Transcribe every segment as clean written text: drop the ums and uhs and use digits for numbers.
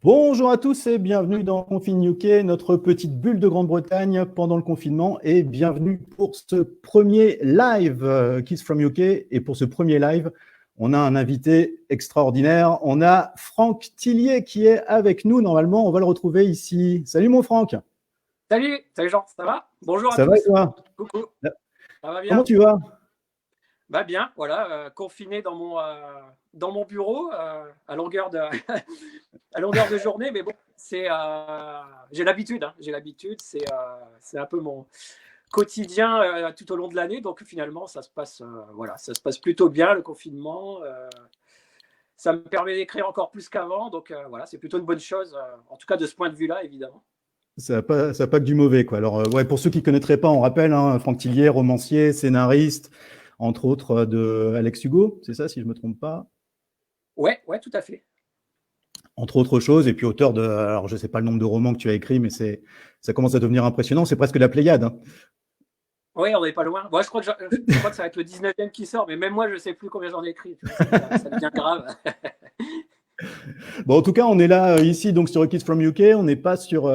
Bonjour à tous et bienvenue dans Confine UK, notre petite bulle de Grande-Bretagne pendant le confinement, et bienvenue pour ce premier live Kids from UK. Et pour ce premier live, on a un invité extraordinaire. On a Franck Tillier qui est avec nous. Normalement, on va le retrouver ici. Salut mon Franck. Salut Jean, ça va? Bonjour à Ça tous. va et toi? Coucou. Ça va bien? Comment tu vas? Bah bien, voilà, confiné dans mon bureau à longueur de à longueur de journée, mais bon, j'ai l'habitude, c'est un peu mon quotidien tout au long de l'année, donc finalement ça se passe plutôt bien le confinement. Ça me permet d'écrire encore plus qu'avant, donc voilà, c'est plutôt une bonne chose, en tout cas de ce point de vue-là, évidemment. Ça n'a pas que du mauvais, quoi. Alors, ouais, pour ceux qui ne connaîtraient pas, on rappelle, hein, Franck Tillier, romancier, scénariste, entre autres de Alex Hugo, c'est ça, si je ne me trompe pas? Ouais, tout à fait. Entre autres choses, et puis auteur de, alors je ne sais pas le nombre de romans que tu as écrits, mais ça commence à devenir impressionnant, c'est presque la Pléiade. Hein. Oui, on n'est pas loin. Bon, je crois que ça va être le 19e qui sort, mais même moi, je ne sais plus combien j'en ai écrit. Ça devient grave. Bon, en tout cas, on est là ici donc sur Kids from UK, on n'est pas sur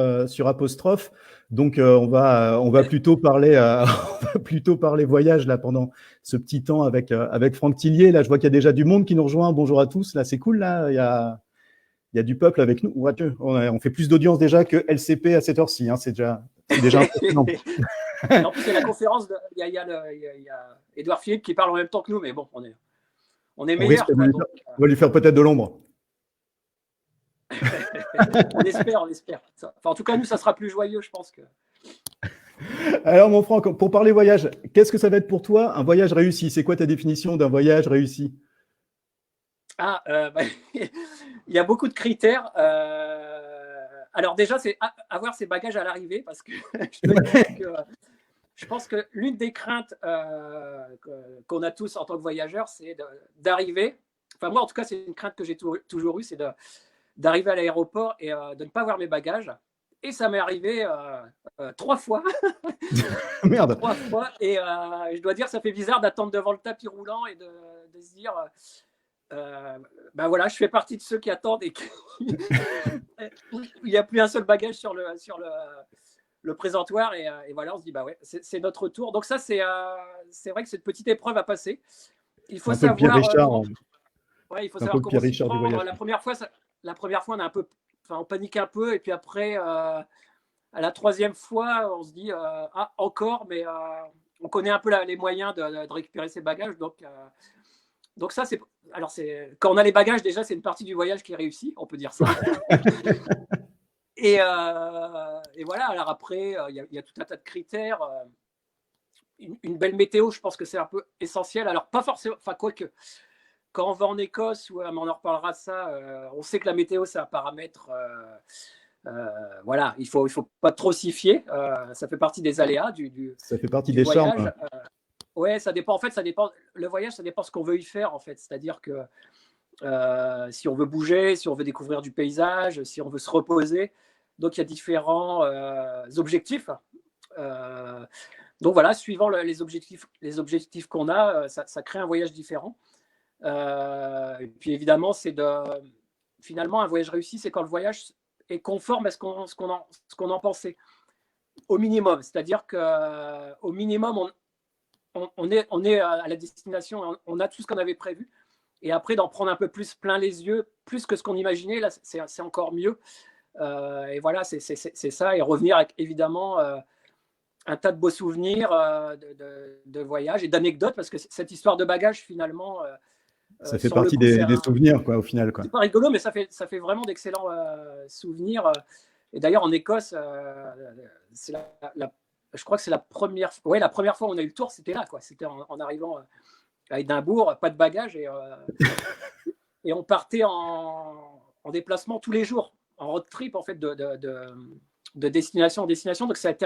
Apostrophe, donc on va plutôt parler on va plutôt parler voyage là pendant ce petit temps avec Franck Tillier. Là, je vois qu'il y a déjà du monde qui nous rejoint. Bonjour à tous. Là, c'est cool. Là, il y a du peuple avec nous. On fait plus d'audience déjà que LCP à cette heure-ci. Hein. C'est déjà impressionnant. En plus, il y a la conférence. Il y a Édouard Philippe qui parle en même temps que nous, mais bon, on est meilleurs. On va lui faire peut-être de l'ombre. On espère. Enfin, en tout cas, nous, ça sera plus joyeux, je pense que. Alors, mon Franck, pour parler voyage, qu'est-ce que ça va être pour toi un voyage réussi? C'est quoi ta définition d'un voyage réussi? Il y a beaucoup de critères. Alors déjà, c'est avoir ses bagages à l'arrivée, parce que je pense que l'une des craintes qu'on a tous en tant que voyageurs, c'est d'arriver. Enfin, moi, en tout cas, c'est une crainte que j'ai toujours eue, c'est d'arriver à l'aéroport et de ne pas avoir mes bagages. Et ça m'est arrivé 3 fois. Merde. 3 fois. Et je dois dire, ça fait bizarre d'attendre devant le tapis roulant et de se dire... ben voilà, je fais partie de ceux qui attendent et il n'y a plus un seul bagage sur le présentoir et voilà, on se dit bah ouais, c'est notre tour. Donc ça, c'est vrai que c'est une petite épreuve à passer. Il faut savoir. Pierre Richard. Ouais, il faut savoir comment s'y prendre. La première fois, on panique un peu et puis après, à la 3e fois, on se dit encore, mais on connaît un peu les moyens de récupérer ses bagages, donc ça, quand on a les bagages, déjà, c'est une partie du voyage qui est réussie, on peut dire ça. et voilà, alors après, il y a tout un tas de critères. Une belle météo, je pense que c'est un peu essentiel. Alors, pas forcément, enfin, quoique, quand on va en Écosse, on en reparlera de ça, on sait que la météo, c'est un paramètre. Voilà, il faut pas trop s'y fier. Ça fait partie des aléas ça fait partie des voyage. charmes. Ouais, ça dépend. En fait, ça dépend. Le voyage, ça dépend ce qu'on veut y faire, en fait. C'est-à-dire que si on veut bouger, si on veut découvrir du paysage, si on veut se reposer. Donc, il y a différents objectifs. Donc, voilà, suivant les objectifs qu'on a, ça crée un voyage différent. Et puis, évidemment, finalement, un voyage réussi, c'est quand le voyage est conforme à ce qu'on en pensait. Au minimum. C'est-à-dire qu'au minimum, on est à la destination, on a tout ce qu'on avait prévu. Et après, d'en prendre un peu plus plein les yeux, plus que ce qu'on imaginait, là, c'est encore mieux. Et voilà, c'est ça. Et revenir avec, évidemment, un tas de beaux souvenirs de voyage et d'anecdotes, parce que cette histoire de bagages, finalement... ça fait partie des souvenirs, quoi, au final. C'est pas rigolo, mais ça fait vraiment d'excellents souvenirs. Et d'ailleurs, en Écosse, c'est je crois que c'est la première fois où on a eu le tour, c'était là, quoi. C'était en arrivant à Édimbourg, pas de bagages, et on partait en déplacement tous les jours, en road trip, en fait, de destination en destination. Donc ça a été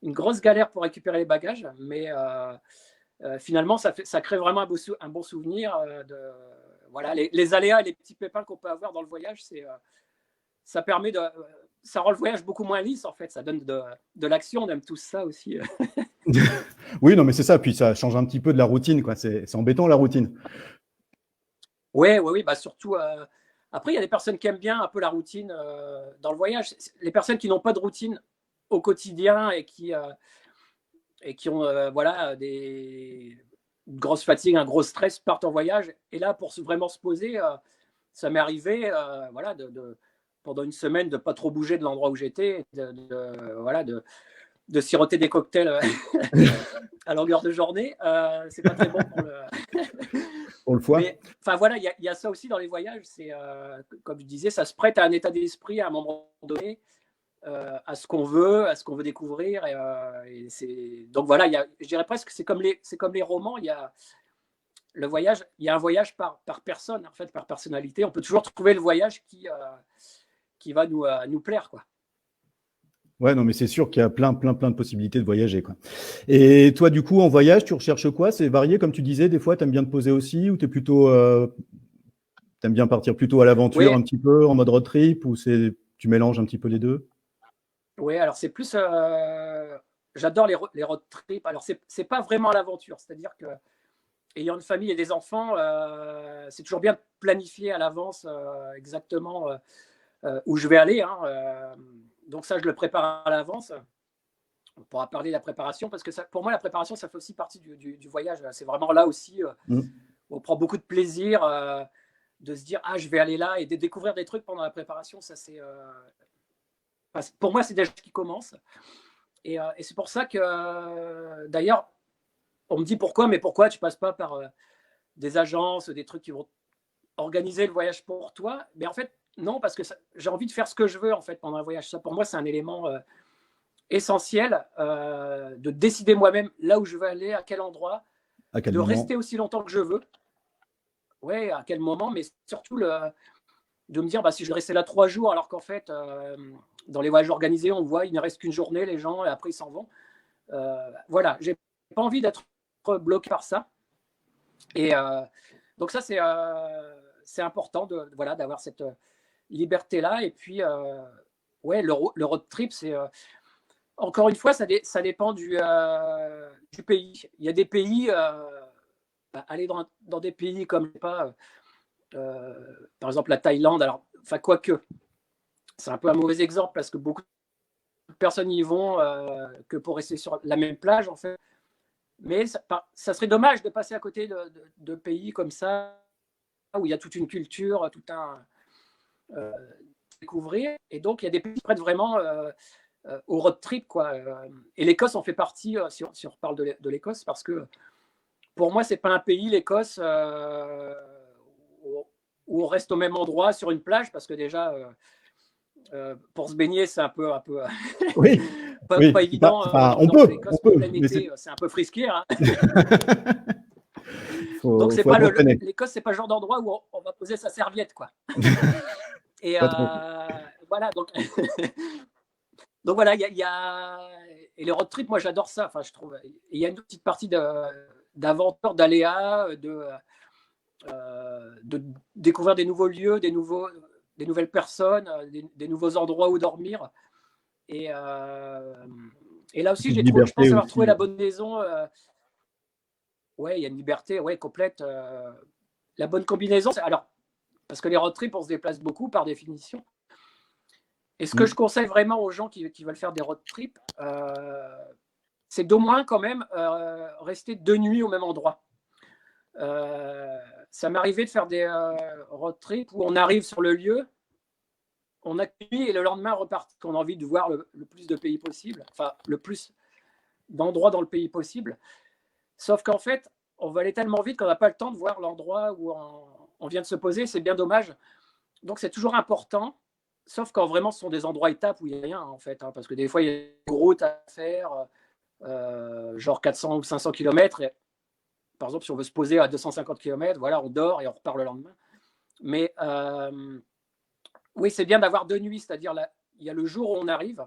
une grosse galère pour récupérer les bagages, mais finalement, ça crée vraiment un bon souvenir. Voilà, les aléas et les petits pépins qu'on peut avoir dans le voyage, ça permet ça rend le voyage beaucoup moins lisse, en fait. Ça donne de l'action. On aime tous ça aussi. Oui, non, mais c'est ça. Puis ça change un petit peu de la routine, quoi. C'est embêtant, la routine. Oui. Bah, surtout Après, il y a des personnes qui aiment bien un peu la routine dans le voyage. Les personnes qui n'ont pas de routine au quotidien et qui ont voilà, une grosse fatigue, un gros stress, partent en voyage. Et là, pour vraiment se poser, ça m'est arrivé voilà, pendant une semaine de ne pas trop bouger de l'endroit où j'étais, voilà, de siroter des cocktails à longueur de journée. C'est pas très bon pour le foie. Mais enfin voilà, il y a ça aussi dans les voyages. C'est comme je disais, ça se prête à un état d'esprit à un moment donné, à ce qu'on veut découvrir. Donc voilà, je dirais presque que c'est comme les romans. Il y a le voyage, il y a un voyage par personne, en fait, par personnalité. On peut toujours trouver le voyage qui va nous plaire, quoi. Ouais, non, mais c'est sûr qu'il y a plein de possibilités de voyager, quoi. Et toi, du coup, en voyage, tu recherches quoi? C'est varié, comme tu disais, des fois, tu aimes bien te poser aussi, ou t'aimes bien partir plutôt à l'aventure, Oui. un petit peu, en mode road trip, ou tu mélanges un petit peu les deux? Oui, alors c'est plus. J'adore les road trips. Alors, c'est pas vraiment l'aventure. C'est-à-dire que, ayant une famille et des enfants, c'est toujours bien de planifier à l'avance exactement où je vais aller. Hein. Donc, ça, je le prépare à l'avance. On pourra parler de la préparation parce que pour moi, la préparation, ça fait aussi partie du voyage. C'est vraiment là aussi où on prend beaucoup de plaisir de se dire, ah, je vais aller là et de découvrir des trucs pendant la préparation. Ça, c'est. Pour moi, c'est déjà ce qui commence. Et c'est pour ça que, d'ailleurs, on me dit pourquoi tu passes pas par des agences, des trucs qui vont organiser le voyage pour toi. Mais en fait, non, parce que j'ai envie de faire ce que je veux en fait pendant un voyage. Ça, pour moi, c'est un élément essentiel de décider moi-même là où je veux aller, à quel endroit, À quel de moment? rester aussi longtemps que je veux. Ouais, à quel moment, mais surtout de me dire, si je restais là 3 jours, alors qu'en fait, dans les voyages organisés, on voit, il ne reste qu'une journée, les gens, et après, ils s'en vont. Voilà, j'ai pas envie d'être bloqué par ça. Et donc ça, c'est important voilà, d'avoir cette liberté-là. Et puis, ouais, le road trip, c'est... encore une fois, ça dépend du pays. Il y a des pays... aller dans des pays comme, je sais pas... par exemple, la Thaïlande, alors, enfin, quoique, c'est un peu un mauvais exemple parce que beaucoup de personnes y vont que pour rester sur la même plage, en fait. Mais ça serait dommage de passer à côté de pays comme ça, où il y a toute une culture, tout un découvrir. Et donc, il y a des pays qui prêtent vraiment au road trip, quoi. Et l'Écosse en fait partie, si on reparle de l'Écosse, parce que pour moi, c'est pas un pays, l'Écosse, où on reste au même endroit sur une plage, parce que déjà, pour se baigner, c'est un peu Oui, pas oui. évident. On peut, plein mais été, c'est un peu frisqué. Hein. faut Donc, être l'Écosse, c'est pas le genre d'endroit où on va poser sa serviette, quoi. Et pas trop. voilà, donc voilà, et les road trips, moi j'adore ça. Enfin, je trouve, il y a une petite partie d'aventure, d'aléas, de découvrir des nouveaux lieux, des nouvelles personnes, des nouveaux endroits où dormir. Et là aussi, je pense avoir trouvé la bonne maison. Ouais, il y a une liberté, ouais, complète. La bonne combinaison, alors, parce que les road trips, on se déplace beaucoup par définition. Et ce que je conseille vraiment aux gens qui veulent faire des road trips, c'est d'au moins quand même rester 2 nuits au même endroit. Ça m'est arrivé de faire des road trips où on arrive sur le lieu, on a une nuit et le lendemain on repart. On a envie de voir le plus de pays possible, enfin le plus d'endroits dans le pays possible. Sauf qu'en fait, on va aller tellement vite qu'on n'a pas le temps de voir l'endroit où on vient de se poser. C'est bien dommage. Donc c'est toujours important. Sauf quand vraiment ce sont des endroits étapes où il n'y a rien en fait, hein, parce que des fois il y a des routes à faire, genre 400 ou 500 km. Et, par exemple, si on veut se poser à 250 km, voilà, on dort et on repart le lendemain. Mais oui, c'est bien d'avoir 2 nuits, c'est-à-dire il y a le jour où on arrive,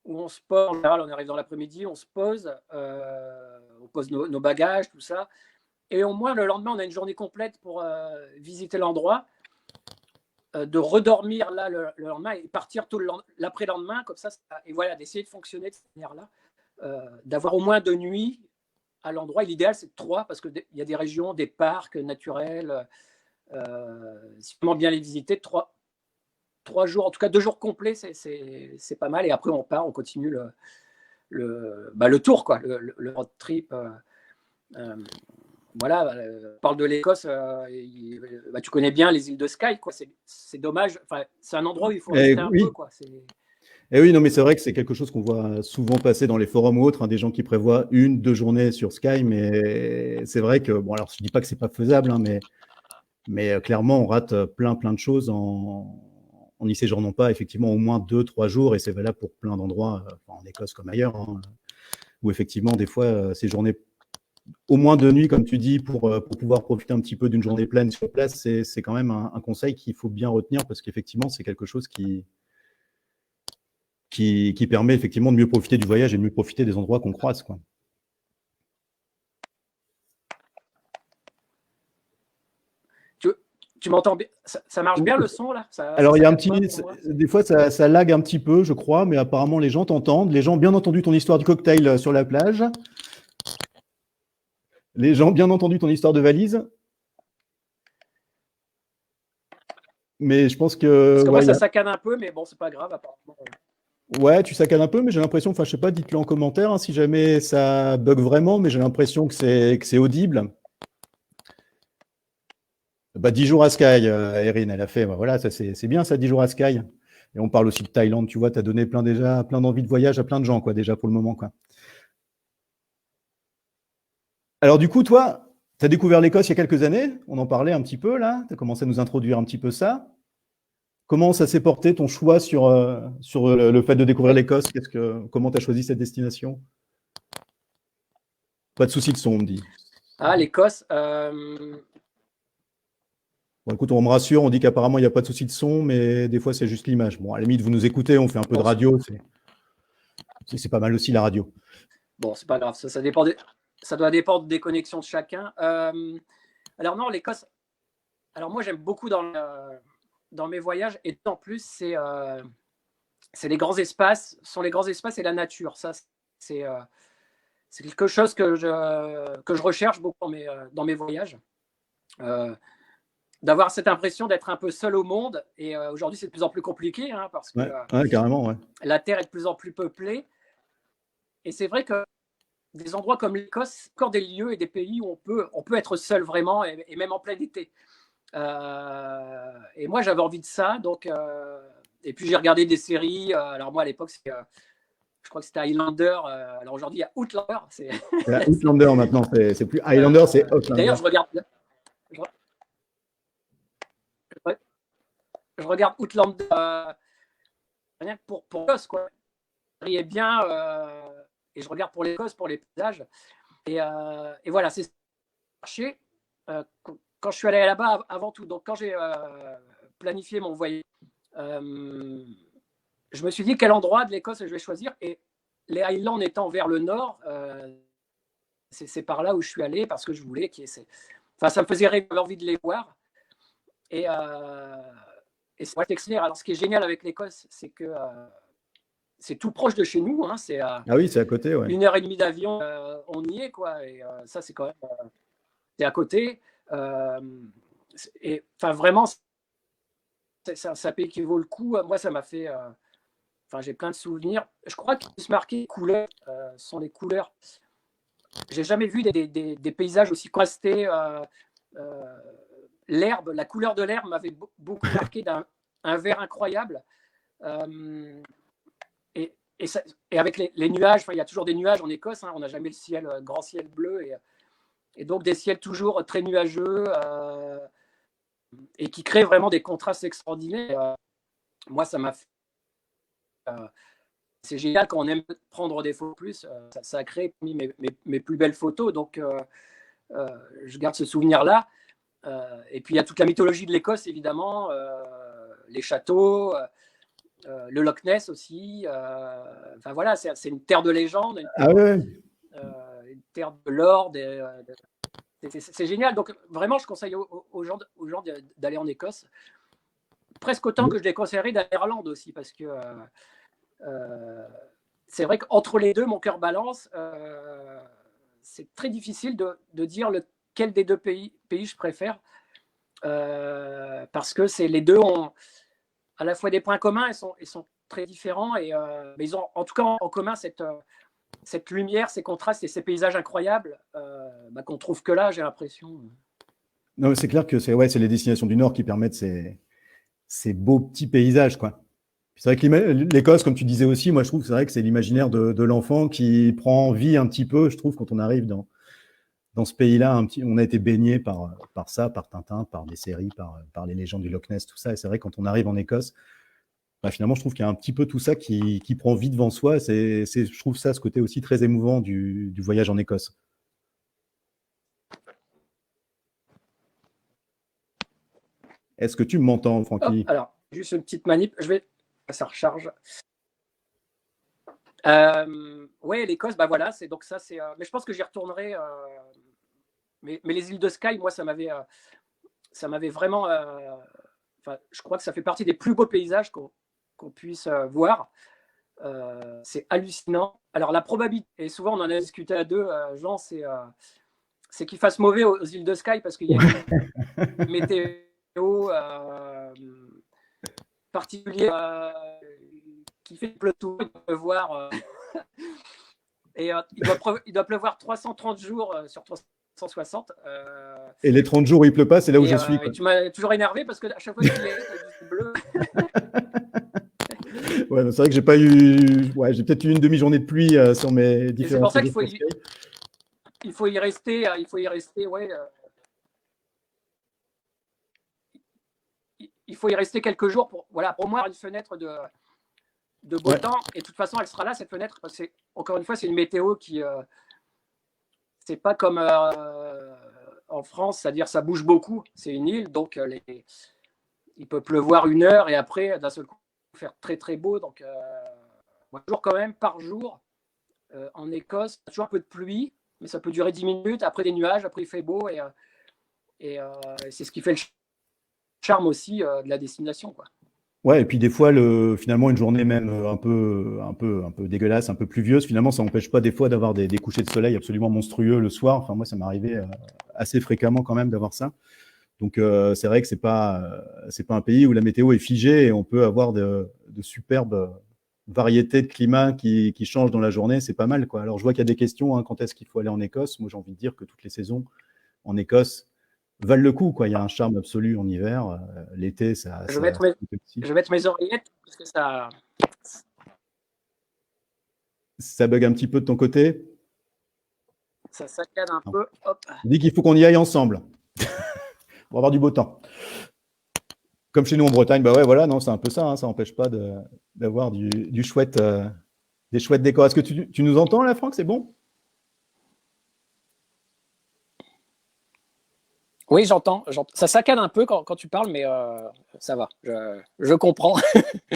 où on se pose, en général, on arrive dans l'après-midi, on se pose, on pose nos bagages, tout ça. Et au moins, le lendemain, on a une journée complète pour visiter l'endroit, de redormir là le lendemain et partir tout l'après-lendemain, comme ça, et voilà, d'essayer de fonctionner de cette manière-là, d'avoir au moins 2 nuits à l'endroit. Et l'idéal, c'est 3, parce qu'il y a des régions, des parcs naturels, Si on bien les visiter, 3 jours, en tout cas 2 jours complets, c'est pas mal. Et après, on part, on continue le tour, quoi, le road trip. Voilà, on parle de l'Écosse, tu connais bien les îles de Skye, quoi. C'est dommage, c'est un endroit où il faut rester un peu, quoi. Et oui, non, mais c'est vrai que c'est quelque chose qu'on voit souvent passer dans les forums ou autres, hein, des gens qui prévoient 1-2 journées sur Skye, mais c'est vrai que, bon, alors je dis pas que c'est pas faisable, hein, mais clairement, on rate plein de choses en n'y séjournant pas effectivement au moins 2-3 jours, et c'est valable pour plein d'endroits, en Écosse comme ailleurs, hein, où effectivement, des fois, séjourner au moins 2 nuits, comme tu dis, pour pouvoir profiter un petit peu d'une journée pleine sur place, c'est quand même un conseil qu'il faut bien retenir, parce qu'effectivement, c'est quelque chose qui permet effectivement de mieux profiter du voyage et de mieux profiter des endroits qu'on croise, quoi. Tu m'entends bien? Ça marche bien le son là? Alors il y a un petit, des fois ça lag un petit peu, je crois, mais apparemment les gens t'entendent. Les gens ont bien entendu ton histoire du cocktail sur la plage. Les gens ont bien entendu ton histoire de valise. Mais je pense que. Parce que moi, ça saccade un peu, mais bon, c'est pas grave, apparemment. Ouais, tu saccanes un peu, mais j'ai l'impression, enfin, je sais pas, dites-le en commentaire, hein, si jamais ça bug vraiment, mais j'ai l'impression que c'est audible. Bah, 10 jours à Skye, Erin, elle a fait, bah, voilà, ça c'est bien ça, 10 jours à Skye. Et on parle aussi de Thaïlande, tu vois, tu as donné plein d'envie de voyage à plein de gens, quoi, déjà pour le moment, quoi. Alors du coup, toi, tu as découvert l'Écosse il y a quelques années, on en parlait un petit peu là, tu as commencé à nous introduire un petit peu ça. Comment ça s'est porté ton choix sur le fait de découvrir l'Écosse? Comment tu as choisi cette destination? Pas de souci de son, on me dit. Ah, l'Écosse. Bon, écoute, on me rassure, on dit qu'apparemment il n'y a pas de souci de son, mais des fois c'est juste l'image. Bon, à la limite, vous nous écoutez, on fait un peu de radio, c'est pas mal aussi la radio. Bon, c'est pas grave, ça doit dépendre des connexions de chacun. Alors non, l'Écosse. Alors moi, j'aime beaucoup dans mes voyages, et en plus, c'est les grands espaces, et la nature. Ça, c'est quelque chose que je recherche beaucoup dans mes voyages. D'avoir cette impression d'être un peu seul au monde. Et aujourd'hui, c'est de plus en plus compliqué, hein, parce que carrément, ouais. La Terre est de plus en plus peuplée. Et c'est vrai que des endroits comme l'Écosse, encore des lieux et des pays où on peut être seul vraiment, et même en plein été. Et moi, j'avais envie de ça. Donc, et puis, j'ai regardé des séries. Alors moi, à l'époque, je crois que c'était Highlander. Alors aujourd'hui, il y a Outlander. C'est Outlander maintenant. C'est plus Highlander, c'est Outlander. D'ailleurs, je regarde Outlander rien que pour l'Écosse, quoi. Je riais bien et je regarde pour l'Écosse, pour les paysages. Et voilà, c'est cherché quand je suis allé là-bas avant tout. Donc, quand j'ai planifié mon voyage, je me suis dit quel endroit de l'Écosse je vais choisir. Et les Highlands étant vers le nord, c'est par là où je suis allé, parce que je voulais ça me faisait rêver, envie de les voir. Et c'est extraordinaire. Alors, ce qui est génial avec l'Écosse, c'est que c'est tout proche de chez nous. Hein. Ah oui, c'est à côté, ouais. 1h30 d'avion, on y est, quoi. Et ça, c'est quand même. C'est à côté. Et vraiment, c'est un pays qui vaut le coup. Moi, ça m'a fait. J'ai plein de souvenirs. Je crois qu'il se marquer les couleurs sont les couleurs. J'ai jamais vu des paysages aussi contrastés. L'herbe, la couleur de l'herbe m'avait beaucoup marqué d'un vert incroyable. Et avec les nuages, il y a toujours des nuages en Écosse. Hein, on n'a jamais le grand ciel bleu. Et donc des ciels toujours très nuageux et qui créent vraiment des contrastes extraordinaires. Moi, ça m'a fait. C'est génial quand on aime prendre des photos plus. Ça a créé mes plus belles photos. Donc, je garde ce souvenir-là. Et puis, il y a toute la mythologie de l'Écosse, évidemment. Les châteaux, le Loch Ness aussi. Voilà, c'est une terre de légende. Une terre de l'or. C'est génial. Donc, vraiment, je conseille aux gens d'aller en Écosse. Presque autant que je les conseillerais d'aller en Irlande aussi, parce que c'est vrai qu'entre les deux, mon cœur balance. C'est très difficile de dire lequel des deux pays je préfère. parce que les deux ont à la fois des points communs, ils sont très différents, mais ils ont en tout cas en commun cette lumière, ces contrastes et ces paysages incroyables qu'on trouve que là, j'ai l'impression. Non, c'est clair que c'est les destinations du Nord qui permettent ces beaux petits paysages, quoi. C'est vrai que l'Écosse, comme tu disais aussi, moi je trouve que c'est vrai que c'est l'imaginaire de l'enfant qui prend vie un petit peu, je trouve, quand on arrive dans ce pays-là. On a été baigné par ça, par Tintin, par des séries, par les légendes du Loch Ness, tout ça. Et c'est vrai que quand on arrive en Écosse, finalement, je trouve qu'il y a un petit peu tout ça qui prend vie devant soi. Je trouve ça, ce côté aussi très émouvant du voyage en Écosse. Est-ce que tu m'entends, Francky? Alors, juste une petite manip. Ça recharge. Ouais, l'Écosse, voilà, c'est donc ça, mais je pense que j'y retournerai. Mais les îles de Skye, moi, ça m'avait vraiment. Je crois que ça fait partie des plus beaux paysages qu'on puisse voir. C'est hallucinant. Alors la probabilité, et souvent on en a discuté à deux, Jean, c'est qu'il fasse mauvais aux îles de Skye parce qu'il y a une météo particulière qui fait pleuvoir, il peut pleuvoir et il doit pleuvoir 330 jours sur 360. Et les 30 jours où il pleut pas, c'est là où je suis. Tu m'as toujours énervé parce que à chaque fois qu'il est bleu. Ouais, c'est vrai que j'ai pas eu. Ouais, j'ai peut-être eu une demi-journée de pluie sur mes différents. C'est pour ça qu'il faut y rester. Ouais. Il faut y rester quelques jours pour au moins avoir une fenêtre de beau temps. Et de toute façon, elle sera là, cette fenêtre. Parce que encore une fois, c'est une météo qui. C'est pas comme en France, c'est-à-dire ça bouge beaucoup. C'est une île, donc il peut pleuvoir 1 heure et après, d'un seul coup, faire très très beau. Donc, toujours quand même par jour en Écosse, toujours un peu de pluie, mais ça peut durer 10 minutes. Après des nuages, après il fait beau et c'est ce qui fait le charme aussi de la destination, quoi. Ouais, et puis des fois, finalement, une journée même un peu dégueulasse, un peu pluvieuse, finalement, ça n'empêche pas des fois d'avoir des couchers de soleil absolument monstrueux le soir. Enfin, moi, ça m'est arrivé assez fréquemment quand même d'avoir ça. Donc, c'est vrai que c'est pas un pays où la météo est figée et on peut avoir de superbes variétés de climats qui changent dans la journée. C'est pas mal, quoi. Alors, je vois qu'il y a des questions, quand est-ce qu'il faut aller en Écosse? Moi, j'ai envie de dire que toutes les saisons en Écosse valent le coup, quoi. Il y a un charme absolu en hiver. L'été, ça. Je vais mettre mes oreillettes parce que ça. Ça bug un petit peu de ton côté? Ça saccade un peu. Hop. Je dis qu'il faut qu'on y aille ensemble pour avoir du beau temps. Comme chez nous en Bretagne, voilà, non, c'est un peu ça. Ça n'empêche pas d'avoir du chouette, des chouettes décors. Est-ce que tu nous entends là, Franck? C'est bon? Oui, j'entends. Ça saccade un peu quand tu parles, mais ça va. Je comprends.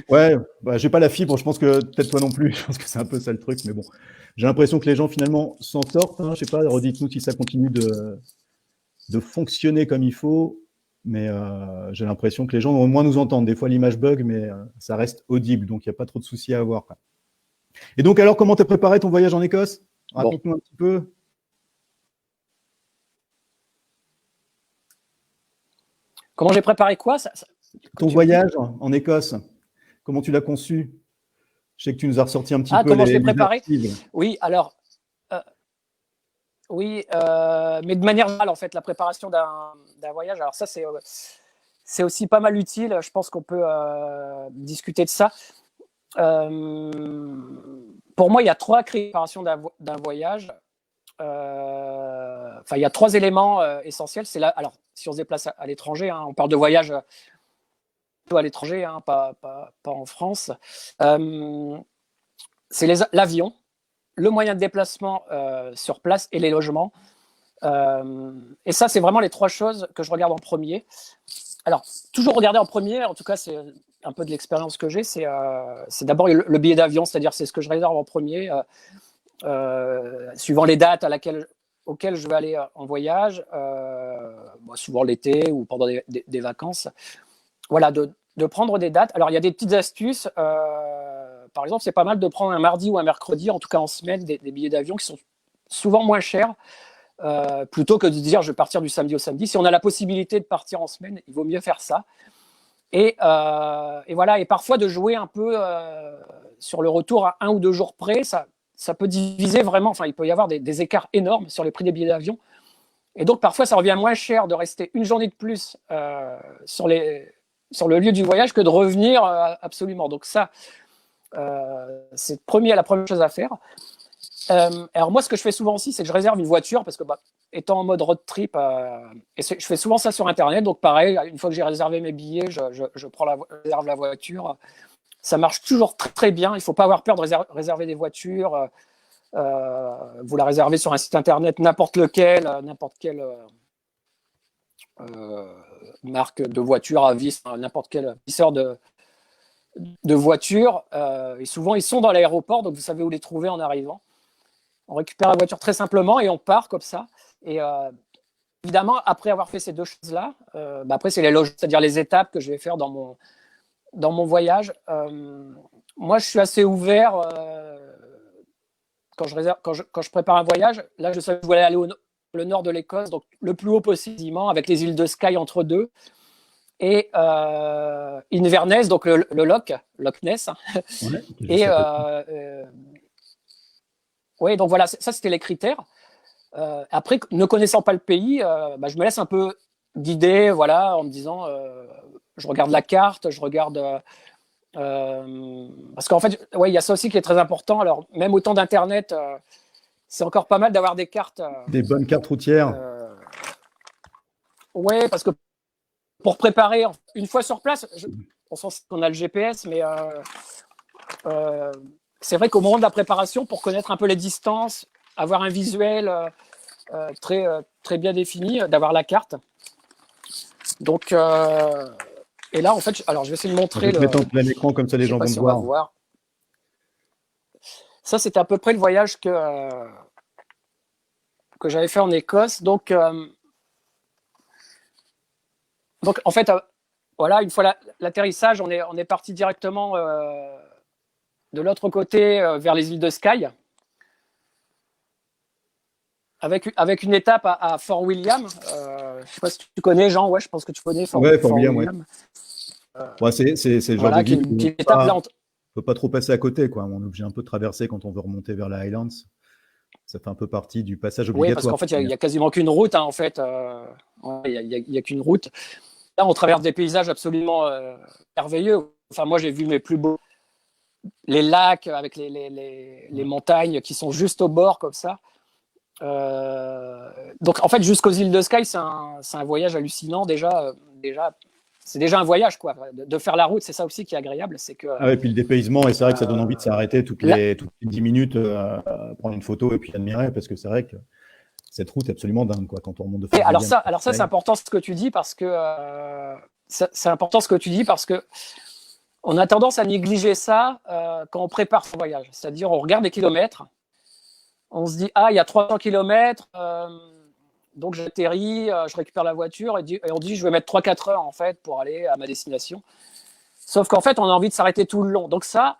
Ouais, j'ai pas la fibre. Je pense que peut-être toi non plus. Je pense que c'est un peu ça le truc, mais bon. J'ai l'impression que les gens finalement s'en sortent. Je sais pas. Redites-nous si ça continue de fonctionner comme il faut. Mais j'ai l'impression que les gens au moins nous entendent. Des fois, l'image bug, mais ça reste audible. Donc, il n'y a pas trop de soucis à avoir, quoi. Et donc, alors, comment t'as préparé ton voyage en Écosse? Raconte-nous un petit peu. Comment j'ai préparé quoi? Ton voyage en Écosse, comment tu l'as conçu? Je sais que tu nous as ressorti un petit peu comment je l'ai préparé? Oui, alors... Oui, mais de manière générale, en fait, la préparation d'un voyage, alors ça, c'est aussi pas mal utile. Je pense qu'on peut discuter de ça. Pour moi, il y a 3 préparations d'un voyage. Il y a 3 éléments essentiels. C'est là, alors, si on se déplace à l'étranger, on parle de voyage à l'étranger, pas en France. C'est l'avion, le moyen de déplacement sur place et les logements. Et ça, c'est vraiment les 3 choses que je regarde en premier. Alors, toujours regarder en premier, en tout cas, c'est un peu de l'expérience que j'ai, c'est d'abord le billet d'avion, c'est-à-dire c'est ce que je réserve en premier, suivant les dates auxquelles je vais aller en voyage, souvent l'été ou pendant des vacances. Voilà, de prendre des dates. Alors, il y a des petites astuces. Par exemple, c'est pas mal de prendre un mardi ou un mercredi, en tout cas en semaine, des billets d'avion qui sont souvent moins chers plutôt que de dire je vais partir du samedi au samedi. Si on a la possibilité de partir en semaine, il vaut mieux faire ça. Et voilà, et parfois de jouer un peu sur le retour à 1 ou 2 jours près, ça peut diviser vraiment, enfin il peut y avoir des écarts énormes sur les prix des billets d'avion. Et donc parfois ça revient moins cher de rester une journée de plus sur le lieu du voyage que de revenir absolument. Donc ça, c'est la première chose à faire. Alors moi, ce que je fais souvent aussi, c'est que je réserve une voiture parce que étant en mode road trip, et je fais souvent ça sur Internet. Donc pareil, une fois que j'ai réservé mes billets, je réserve la voiture. Ça marche toujours très, très bien. Il ne faut pas avoir peur de réserver des voitures. Vous la réservez sur un site Internet, n'importe quelle marque de voiture à vis, n'importe quel visseur de voitures. Et souvent, ils sont dans l'aéroport, donc vous savez où les trouver en arrivant. On récupère la voiture très simplement et on part comme ça. Et évidemment, après avoir fait ces deux choses-là, après, c'est les loges, c'est-à-dire les étapes que je vais faire dans mon voyage. Moi, je suis assez ouvert quand je prépare un voyage. Là, je sais que je voulais aller le nord de l'Écosse, donc le plus haut possible, avec les îles de Skye entre deux. Et Inverness, donc le Loch Ness. Ouais, et oui, donc voilà, ça c'était les critères. Après, ne connaissant pas le pays, je me laisse un peu guider, voilà, en me disant, je regarde la carte, je regarde, parce qu'en fait, il y a ça aussi qui est très important. Alors, même au temps d'Internet, c'est encore pas mal d'avoir des cartes. Des bonnes cartes routières. Oui, parce que pour préparer, une fois sur place, on sent qu'on a le GPS, mais c'est vrai qu'au moment de la préparation, pour connaître un peu les distances, avoir un visuel très, très bien défini, d'avoir la carte. Donc, et là, en fait, alors je vais essayer de montrer. Je vais mettre en plein écran, comme ça les gens vont voir. Ça, c'était à peu près le voyage que j'avais fait en Écosse. Donc en fait, voilà, une fois l'atterrissage, on est parti directement de l'autre côté vers les îles de Skye, avec une étape à Fort William. Je ne sais pas si tu connais, Jean. Ouais, je pense que tu connais Fort William. Ouais. C'est le genre de ville qui est étape lente. On ne peut pas trop passer à côté, quoi. On est obligé un peu de traverser quand on veut remonter vers les Highlands. Ça fait un peu partie du passage obligatoire. Oui, parce qu'en fait, il n'y a quasiment qu'une route. En fait, il n'y a qu'une route. Là, on traverse des paysages absolument merveilleux. Enfin, moi, j'ai vu mes plus beaux. Les lacs avec les montagnes qui sont juste au bord, comme ça. Donc, en fait, jusqu'aux îles de Skye, c'est un voyage hallucinant. Déjà, c'est déjà un voyage, quoi. De faire la route, c'est ça aussi qui est agréable. C'est que, et puis le dépaysement, et c'est vrai que ça donne envie de s'arrêter toutes les 10 minutes, prendre une photo et puis admirer, parce que c'est vrai que cette route est absolument dingue, quoi, quand on remonte de Fort alors ça, c'est important ce que tu dis, parce que on a tendance à négliger ça quand on prépare son voyage. C'est-à-dire, on regarde les kilomètres, on se dit, il y a 300 kilomètres, donc j'atterris, je récupère la voiture et on dit, je vais mettre 3-4 heures en fait pour aller à ma destination. Sauf qu'en fait, on a envie de s'arrêter tout le long. Donc ça,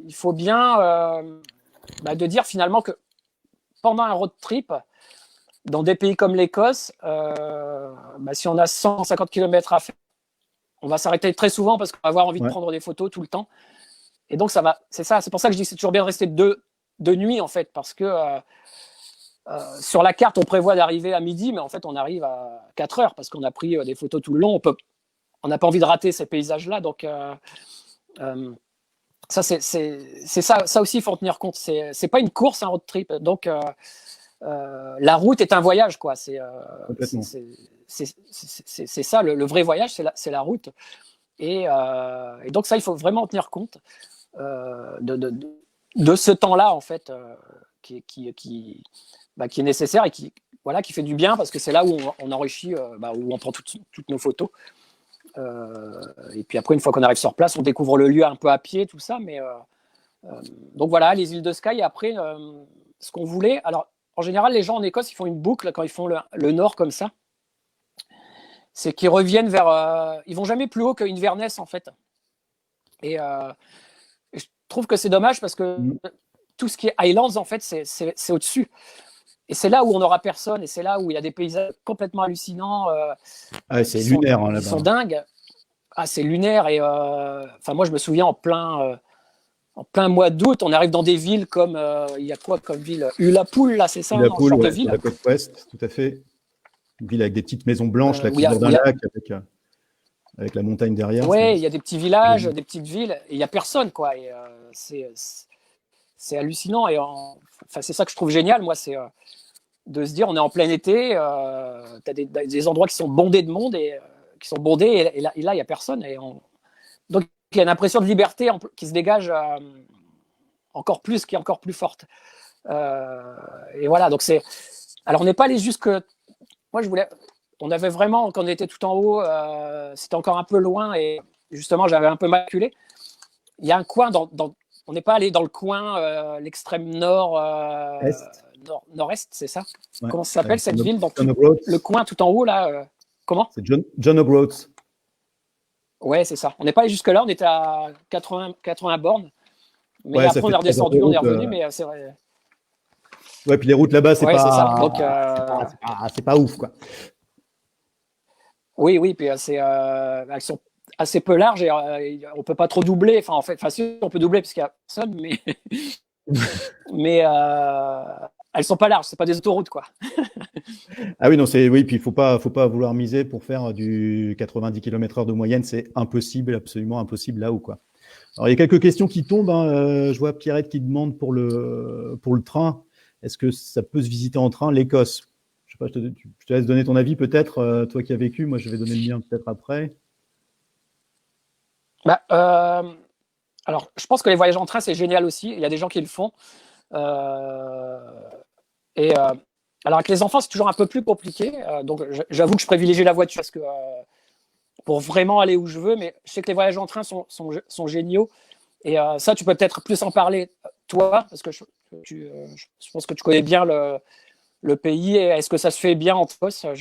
il faut bien de dire finalement que pendant un road trip, dans des pays comme l'Écosse, si on a 150 km à faire, on va s'arrêter très souvent parce qu'on va avoir envie de prendre des photos tout le temps. Et donc, c'est pour ça que je dis que c'est toujours bien de rester deux nuits, en fait, parce que sur la carte, on prévoit d'arriver à midi, mais en fait, on arrive à 4 heures parce qu'on a pris des photos tout le long. On n'a pas envie de rater ces paysages-là. Donc, ça, c'est ça aussi, il faut en tenir compte. C'est pas une course, un road trip. Donc, la route est un voyage, quoi. C'est ça, le vrai voyage, c'est la route. Et donc ça, il faut vraiment en tenir compte de ce temps-là, en fait, qui est nécessaire et qui fait du bien, parce que c'est là où on enrichit, où on prend toutes nos photos. Et puis après, une fois qu'on arrive sur place, on découvre le lieu un peu à pied, tout ça. Mais donc voilà, les îles de Skye. Après, ce qu'on voulait, alors en général, les gens en Écosse, ils font une boucle quand ils font le nord comme ça. C'est qu'ils reviennent ils vont jamais plus haut que Inverness, en fait. Et je trouve que c'est dommage parce que tout ce qui est Highlands, en fait, c'est au-dessus. et c'est là où on n'aura personne, et c'est là où il y a des paysages complètement hallucinants. C'est lunaire hein, qui là-bas. sont dingues. Ah, c'est lunaire. Et moi, je me souviens en plein mois d'août, on arrive dans des villes comme il y a quoi comme ville Ullapool, là, c'est ça, Ullapool, genre de ouais, ville. sur la côte ouest, tout à fait. Une ville avec des petites maisons blanches là, qui bordent un lac avec la montagne derrière. Ouais, il y a des petits villages, des petites villes, et il n'y a personne, quoi. Et c'est hallucinant. Et c'est ça que je trouve génial, moi, c'est de se dire, on est en plein été, tu as des endroits qui sont bondés de monde, et qui sont bondés, et là, il n'y a personne. Donc, il y a une impression de liberté qui se dégage encore plus, qui est encore plus forte. Et voilà, donc c'est. Alors, on n'est pas allé jusque. Moi, on avait vraiment, quand on était tout en haut, c'était encore un peu loin, et justement, j'avais un peu maculé. Il y a un coin on n'est pas allé dans le coin, l'extrême nord-est, c'est ça? Ouais. Comment ça s'appelle cette ville? Le coin tout en haut, là. Comment? C'est John O'Groats. Ouais, c'est ça. On n'est pas allé jusque-là, on était à 80 bornes. Mais après, on est redescendu, on est revenu, mais c'est vrai. Ouais, puis les routes là-bas, c'est pas... Donc, c'est pas ouf, quoi. Oui, puis elles sont assez peu larges, et on peut pas trop doubler. Enfin, en fait, si on peut doubler parce qu'il y a personne, mais elles sont pas larges, c'est pas des autoroutes, quoi. Ah oui, non, puis il faut pas vouloir miser pour faire du 90 km/h de moyenne, c'est impossible, absolument impossible là-haut, quoi. Alors, il y a quelques questions qui tombent, hein. Je vois Pierrette qui demande pour le train, est-ce que ça peut se visiter en train, l'Écosse? Je sais pas, je te laisse donner ton avis peut-être, toi qui as vécu, moi je vais donner le mien peut-être après. Alors, je pense que les voyages en train, c'est génial aussi. Il y a des gens qui le font. Alors, avec les enfants, c'est toujours un peu plus compliqué. Donc, j'avoue que je privilégie la voiture parce que, pour vraiment aller où je veux. Mais je sais que les voyages en train sont géniaux. Et ça, tu peux peut-être plus en parler, toi, parce que je pense que tu connais bien le pays. Et est-ce que ça se fait bien en Écosse? Ça,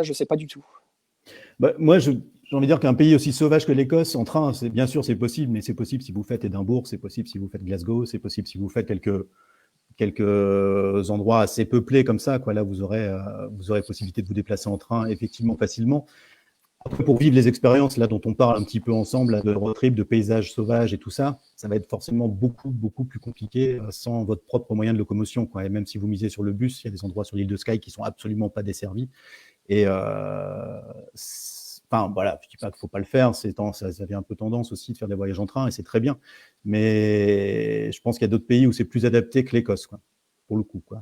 je ne sais pas du tout. Moi, j'ai envie de dire qu'un pays aussi sauvage que l'Écosse, en train, bien sûr, c'est possible, mais c'est possible si vous faites Édimbourg, c'est possible si vous faites Glasgow, c'est possible si vous faites quelques endroits assez peuplés comme ça, quoi. Là, vous aurez possibilité de vous déplacer en train effectivement facilement. Après, pour vivre les expériences là dont on parle un petit peu ensemble, là, de road trip, de paysages sauvages et tout ça, ça va être forcément beaucoup, beaucoup plus compliqué sans votre propre moyen de locomotion, quoi. Et même si vous misez sur le bus, il y a des endroits sur l'île de Skye qui sont absolument pas desservis. Et enfin, voilà, je dis pas qu'il faut pas le faire, ça devient un peu tendance aussi de faire des voyages en train, et c'est très bien. Mais je pense qu'il y a d'autres pays où c'est plus adapté que l'Écosse, quoi, pour le coup, quoi.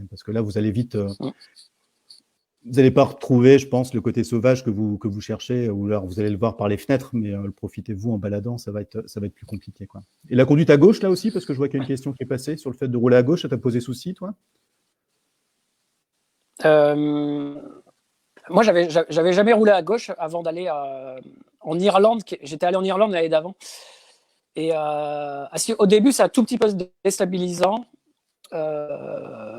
Parce que là, vous allez vite... vous n'allez pas retrouver, je pense, le côté sauvage que vous cherchez, ou alors vous allez le voir par les fenêtres, mais le profitez-vous en baladant, ça va être plus compliqué, quoi. Et la conduite à gauche, là aussi, parce que je vois qu'il y a une question qui est passée sur le fait de rouler à gauche, ça t'a posé souci, toi? Moi, j'avais jamais roulé à gauche avant d'aller en Irlande. J'étais allé en Irlande l'année d'avant. Et au début, c'est un tout petit peu déstabilisant.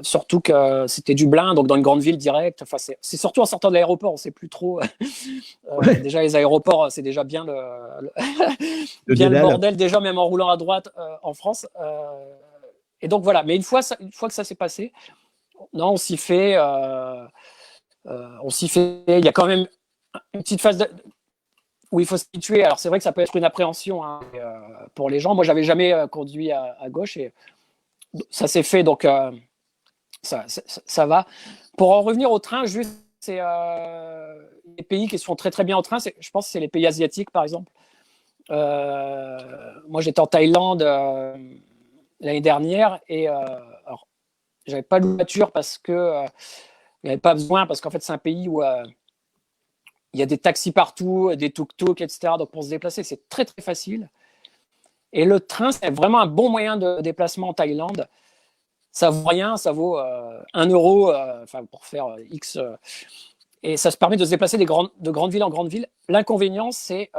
Surtout que c'était Dublin, donc dans une grande ville directe. Enfin, c'est surtout en sortant de l'aéroport, on ne sait plus trop. Ouais. Déjà, les aéroports, c'est déjà bien le bordel, déjà, même en roulant à droite en France. Et donc voilà. Mais une fois que ça s'est passé, non, on s'y fait. Il y a quand même une petite phase où il faut se situer. Alors, c'est vrai que ça peut être une appréhension, hein, pour les gens. Moi, j'avais jamais conduit à gauche, et ça s'est fait, donc ça va. Pour en revenir au train, juste, c'est les pays qui se font très très bien en train, je pense que c'est les pays asiatiques, par exemple. Moi, j'étais en Thaïlande l'année dernière, et alors, j'avais pas de voiture parce que il n'y avait pas besoin, parce qu'en fait, c'est un pays où il y a des taxis partout, des tuk-tuk, etc. Donc, pour se déplacer, c'est très, très facile. Et le train, c'est vraiment un bon moyen de déplacement en Thaïlande. Ça vaut rien, ça vaut 1 euro, pour faire X. Et ça se permet de se déplacer de grande ville en grande ville. L'inconvénient, c'est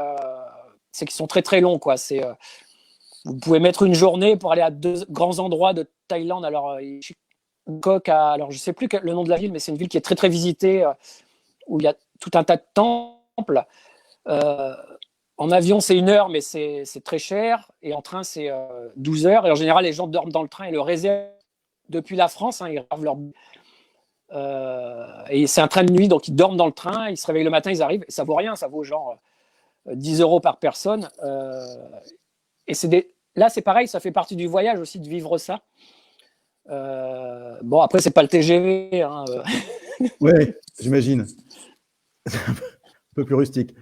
qu'ils sont très, très longs, quoi. Vous pouvez mettre une journée pour aller à 2 grands endroits de Thaïlande. Alors, alors, je ne sais plus le nom de la ville, mais c'est une ville qui est très, très visitée, où il y a tout un tas de temples. En avion, c'est 1 heure, mais c'est très cher. Et en train, c'est 12 heures. Et en général, les gens dorment dans le train et le réservent depuis la France. Ils réservent leur et c'est un train de nuit, donc ils dorment dans le train, ils se réveillent le matin, ils arrivent. Et ça vaut rien, ça vaut genre 10 € par personne. Et là, c'est pareil, ça fait partie du voyage aussi de vivre ça. Bon, après, c'est pas le TGV. Hein. Ouais, j'imagine. Un peu plus rustique.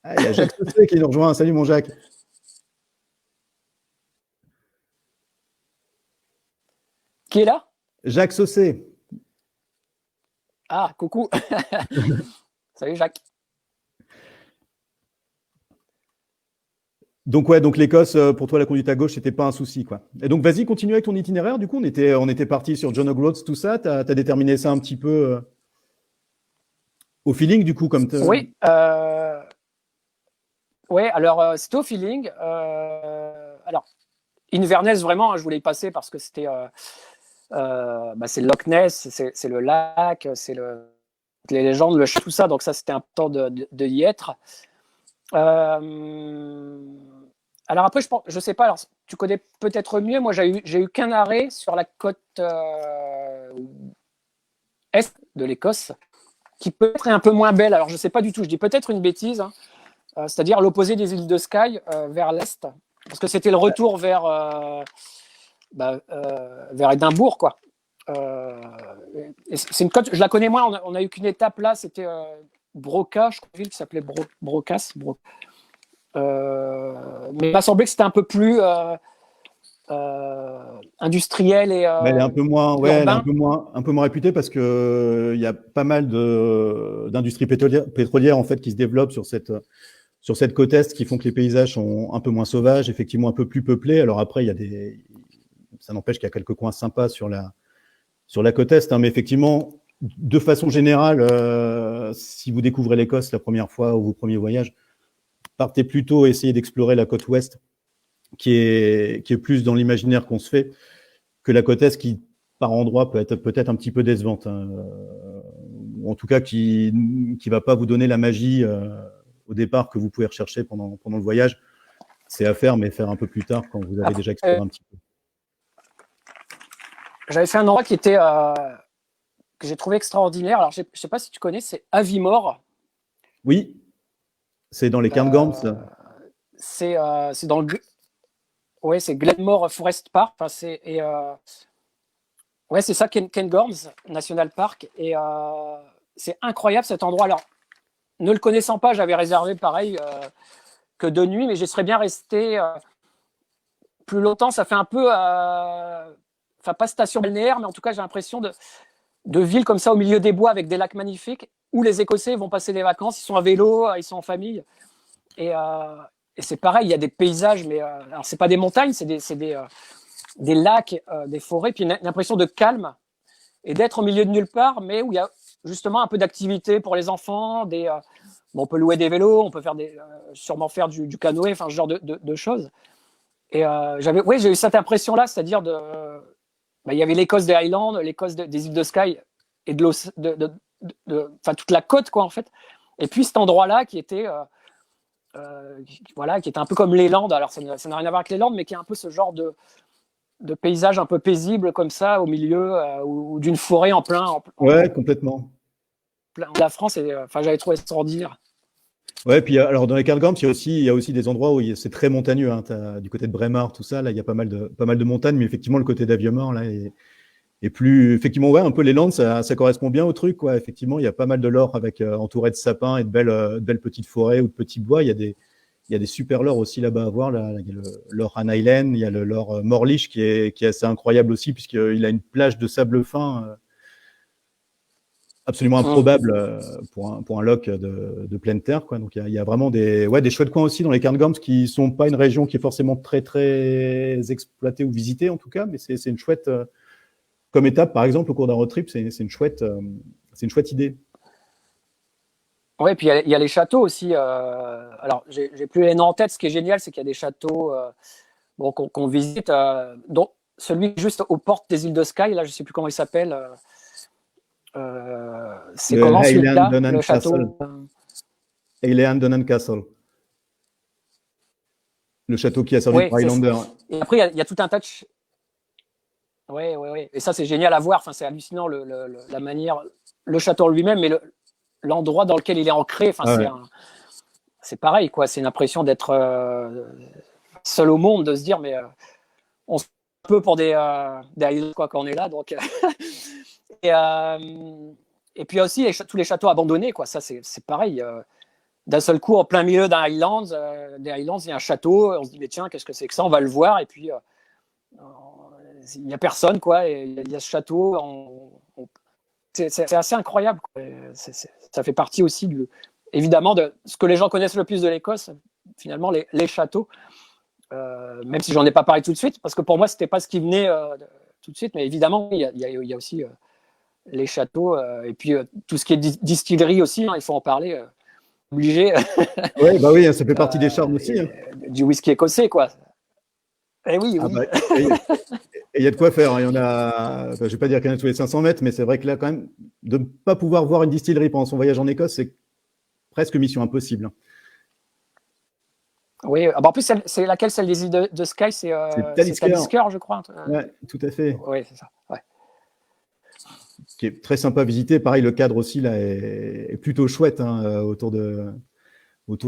Ah, il y a Jacques Saucé qui nous rejoint. Salut mon Jacques. Qui est là? Jacques Saucé. Ah, coucou. Salut Jacques. Donc ouais, donc l'Écosse, pour toi, la conduite à gauche, c'était pas un souci, quoi. Et donc vas-y, continue avec ton itinéraire. Du coup, on était parti sur John O'Groats, tout ça. T'as déterminé ça un petit peu au feeling, du coup, comme Oui. Ouais, alors c'était au feeling. Alors, Inverness, vraiment, je voulais y passer parce que c'était c'est le Loch Ness, c'est le lac, c'est les légendes, le chat, tout ça. Donc ça, c'était important de y être. Alors après, je sais pas, alors, tu connais peut-être mieux. Moi, j'ai eu qu'un arrêt sur la côte est de l'Écosse, qui peut-être est un peu moins belle. Alors, je sais pas du tout, je dis peut-être une bêtise, hein. C'est-à-dire l'opposé des îles de Skye, vers l'est, parce que c'était le retour vers Édimbourg, quoi. C'est une côte, je la connais moins, on a eu qu'une étape là, c'était Broca, je crois, une ville qui s'appelait Brocas. Mais il m'a semblé que c'était un peu plus industriel et elle est un peu moins, ouais, elle est urbain. un peu moins réputée parce que il y a pas mal d'industries pétrolières en fait qui se développent sur cette côte est, qui font que les paysages sont un peu moins sauvages, effectivement un peu plus peuplés. Alors après, ça n'empêche qu'il y a quelques coins sympas sur la côte est, hein, mais effectivement, de façon générale, si vous découvrez l'Écosse la première fois ou vos premiers voyages, partez plutôt essayer d'explorer la côte ouest, qui est plus dans l'imaginaire qu'on se fait, que la côte est, qui par endroits peut être peut-être un petit peu décevante, hein, ou en tout cas qui va pas vous donner la magie au départ que vous pouvez rechercher pendant le voyage. C'est à faire, mais faire un peu plus tard quand vous avez déjà exploré un petit peu. J'avais fait un endroit qui était que j'ai trouvé extraordinaire. Alors, je sais pas si tu connais, c'est Aviemore. Oui, c'est dans les Cairngorms. C'est dans ouais, c'est Glenmore Forest Park. Enfin, ouais, c'est ça, Cairngorms National Park. Et c'est incroyable cet endroit. Alors, ne le connaissant pas, j'avais réservé pareil que de nuit, mais j'y serais bien resté plus longtemps. Ça fait un peu, enfin pas station balnéaire, mais en tout cas, j'ai l'impression de ville comme ça au milieu des bois avec des lacs magnifiques où les Écossais vont passer des vacances. Ils sont à vélo, ils sont en famille. Et c'est pareil, il y a des paysages, mais alors c'est pas des montagnes, c'est des lacs, des forêts, puis une impression de calme et d'être au milieu de nulle part, mais où il y a justement un peu d'activité pour les enfants. Bon, on peut louer des vélos, on peut faire sûrement faire du canoë, enfin ce genre de choses. Et j'ai eu cette impression-là, c'est-à-dire il y avait l'Écosse des Highlands, l'Écosse des îles de Skye et enfin toute la côte, quoi, en fait. Et puis cet endroit-là qui était qui était un peu comme les Landes. Alors ça n'a rien à voir avec les Landes, mais qui est un peu ce genre de paysage un peu paisible comme ça au milieu ou d'une forêt en plein. Ouais, complètement. La France, enfin j'avais trouvé extraordinaire. Ouais, puis alors dans les Cairngorms, il y a aussi des endroits où c'est très montagneux, hein. Du côté de Braemar, tout ça, là, il y a pas mal de montagnes, mais effectivement, le côté d'Aviemore, là, est plus, effectivement, ouais, un peu les Landes, ça correspond bien au truc, quoi. Effectivement, il y a pas mal de lore avec entouré de sapins et de belles petites forêts ou de petits bois. Il y a des super lores aussi là-bas à voir. Là, il y a le lore Anne Island, il y a le lore Morlish qui est assez incroyable aussi, puisqu'il a une plage de sable fin absolument improbable pour un loch de pleine terre, quoi. Donc il y a vraiment des chouettes coins aussi dans les Cairngorms, qui sont pas une région qui est forcément très très exploitée ou visitée en tout cas, mais c'est une chouette comme étape, par exemple au cours d'un road trip, c'est une chouette idée. Oui, puis il y a les châteaux aussi. Alors j'ai plus les noms en tête. Ce qui est génial, c'est qu'il y a des châteaux qu'on visite, dont celui juste aux portes des îles de Skye. Là, je sais plus comment il s'appelle. C'est comment celui-là, le château Eilean Donan Castle. Le château qui a servi pour Highlander. Et après, il y a tout un tas de Ouais, ouais, ouais. Et ça, c'est génial à voir. Enfin, c'est hallucinant la manière, le château lui-même, mais l'endroit dans lequel il est ancré. Enfin, Ah ouais. c'est pareil, quoi. C'est une impression d'être seul au monde, de se dire, mais on se peut pour des idoles, quoi, quand on est là. Donc, et, et puis aussi tous les châteaux abandonnés, quoi. Ça, c'est pareil. D'un seul coup, en plein milieu des Highlands, il y a un château. On se dit, mais tiens, qu'est-ce que c'est que ça? On va le voir. Et puis, il n'y a personne, quoi. Et il y a ce château. C'est assez incroyable, quoi. Ça fait partie aussi, évidemment, de ce que les gens connaissent le plus de l'Écosse, finalement, les châteaux. Même si j'en ai pas parlé tout de suite, parce que pour moi, c'était pas ce qui venait tout de suite. Mais évidemment, il y a aussi les châteaux. Et puis, tout ce qui est distillerie aussi, hein, il faut en parler. Obligé. Ouais, bah oui, ça fait partie des charmes aussi. Hein. Du whisky écossais, quoi. Eh oui, Ah oui. bah, et il y a de quoi faire. Hein. Il y en a, enfin, je ne vais pas dire qu'il y en a tous les 500 mètres, mais c'est vrai que là, quand même, de ne pas pouvoir voir une distillerie pendant son voyage en Écosse, c'est presque mission impossible. Hein. Oui, en plus, c'est laquelle, celle des îles de Skye? C'est Talisker, je crois. Oui, tout à fait. Oui, c'est ça. Ouais. Qui est très sympa à visiter. Pareil, le cadre aussi là est plutôt chouette hein, autour de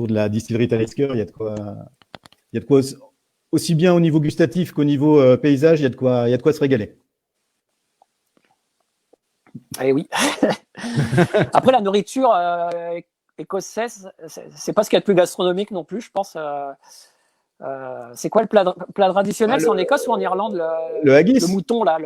la distillerie Talisker. Il y a de quoi aussi bien au niveau gustatif qu'au niveau paysage, il y a de quoi se régaler. Eh oui. Après, la nourriture écossaise, c'est pas ce qu'il y a de plus gastronomique non plus, je pense. C'est quoi le plat traditionnel? C'est en Écosse ou en Irlande? Le haggis. Le mouton, là.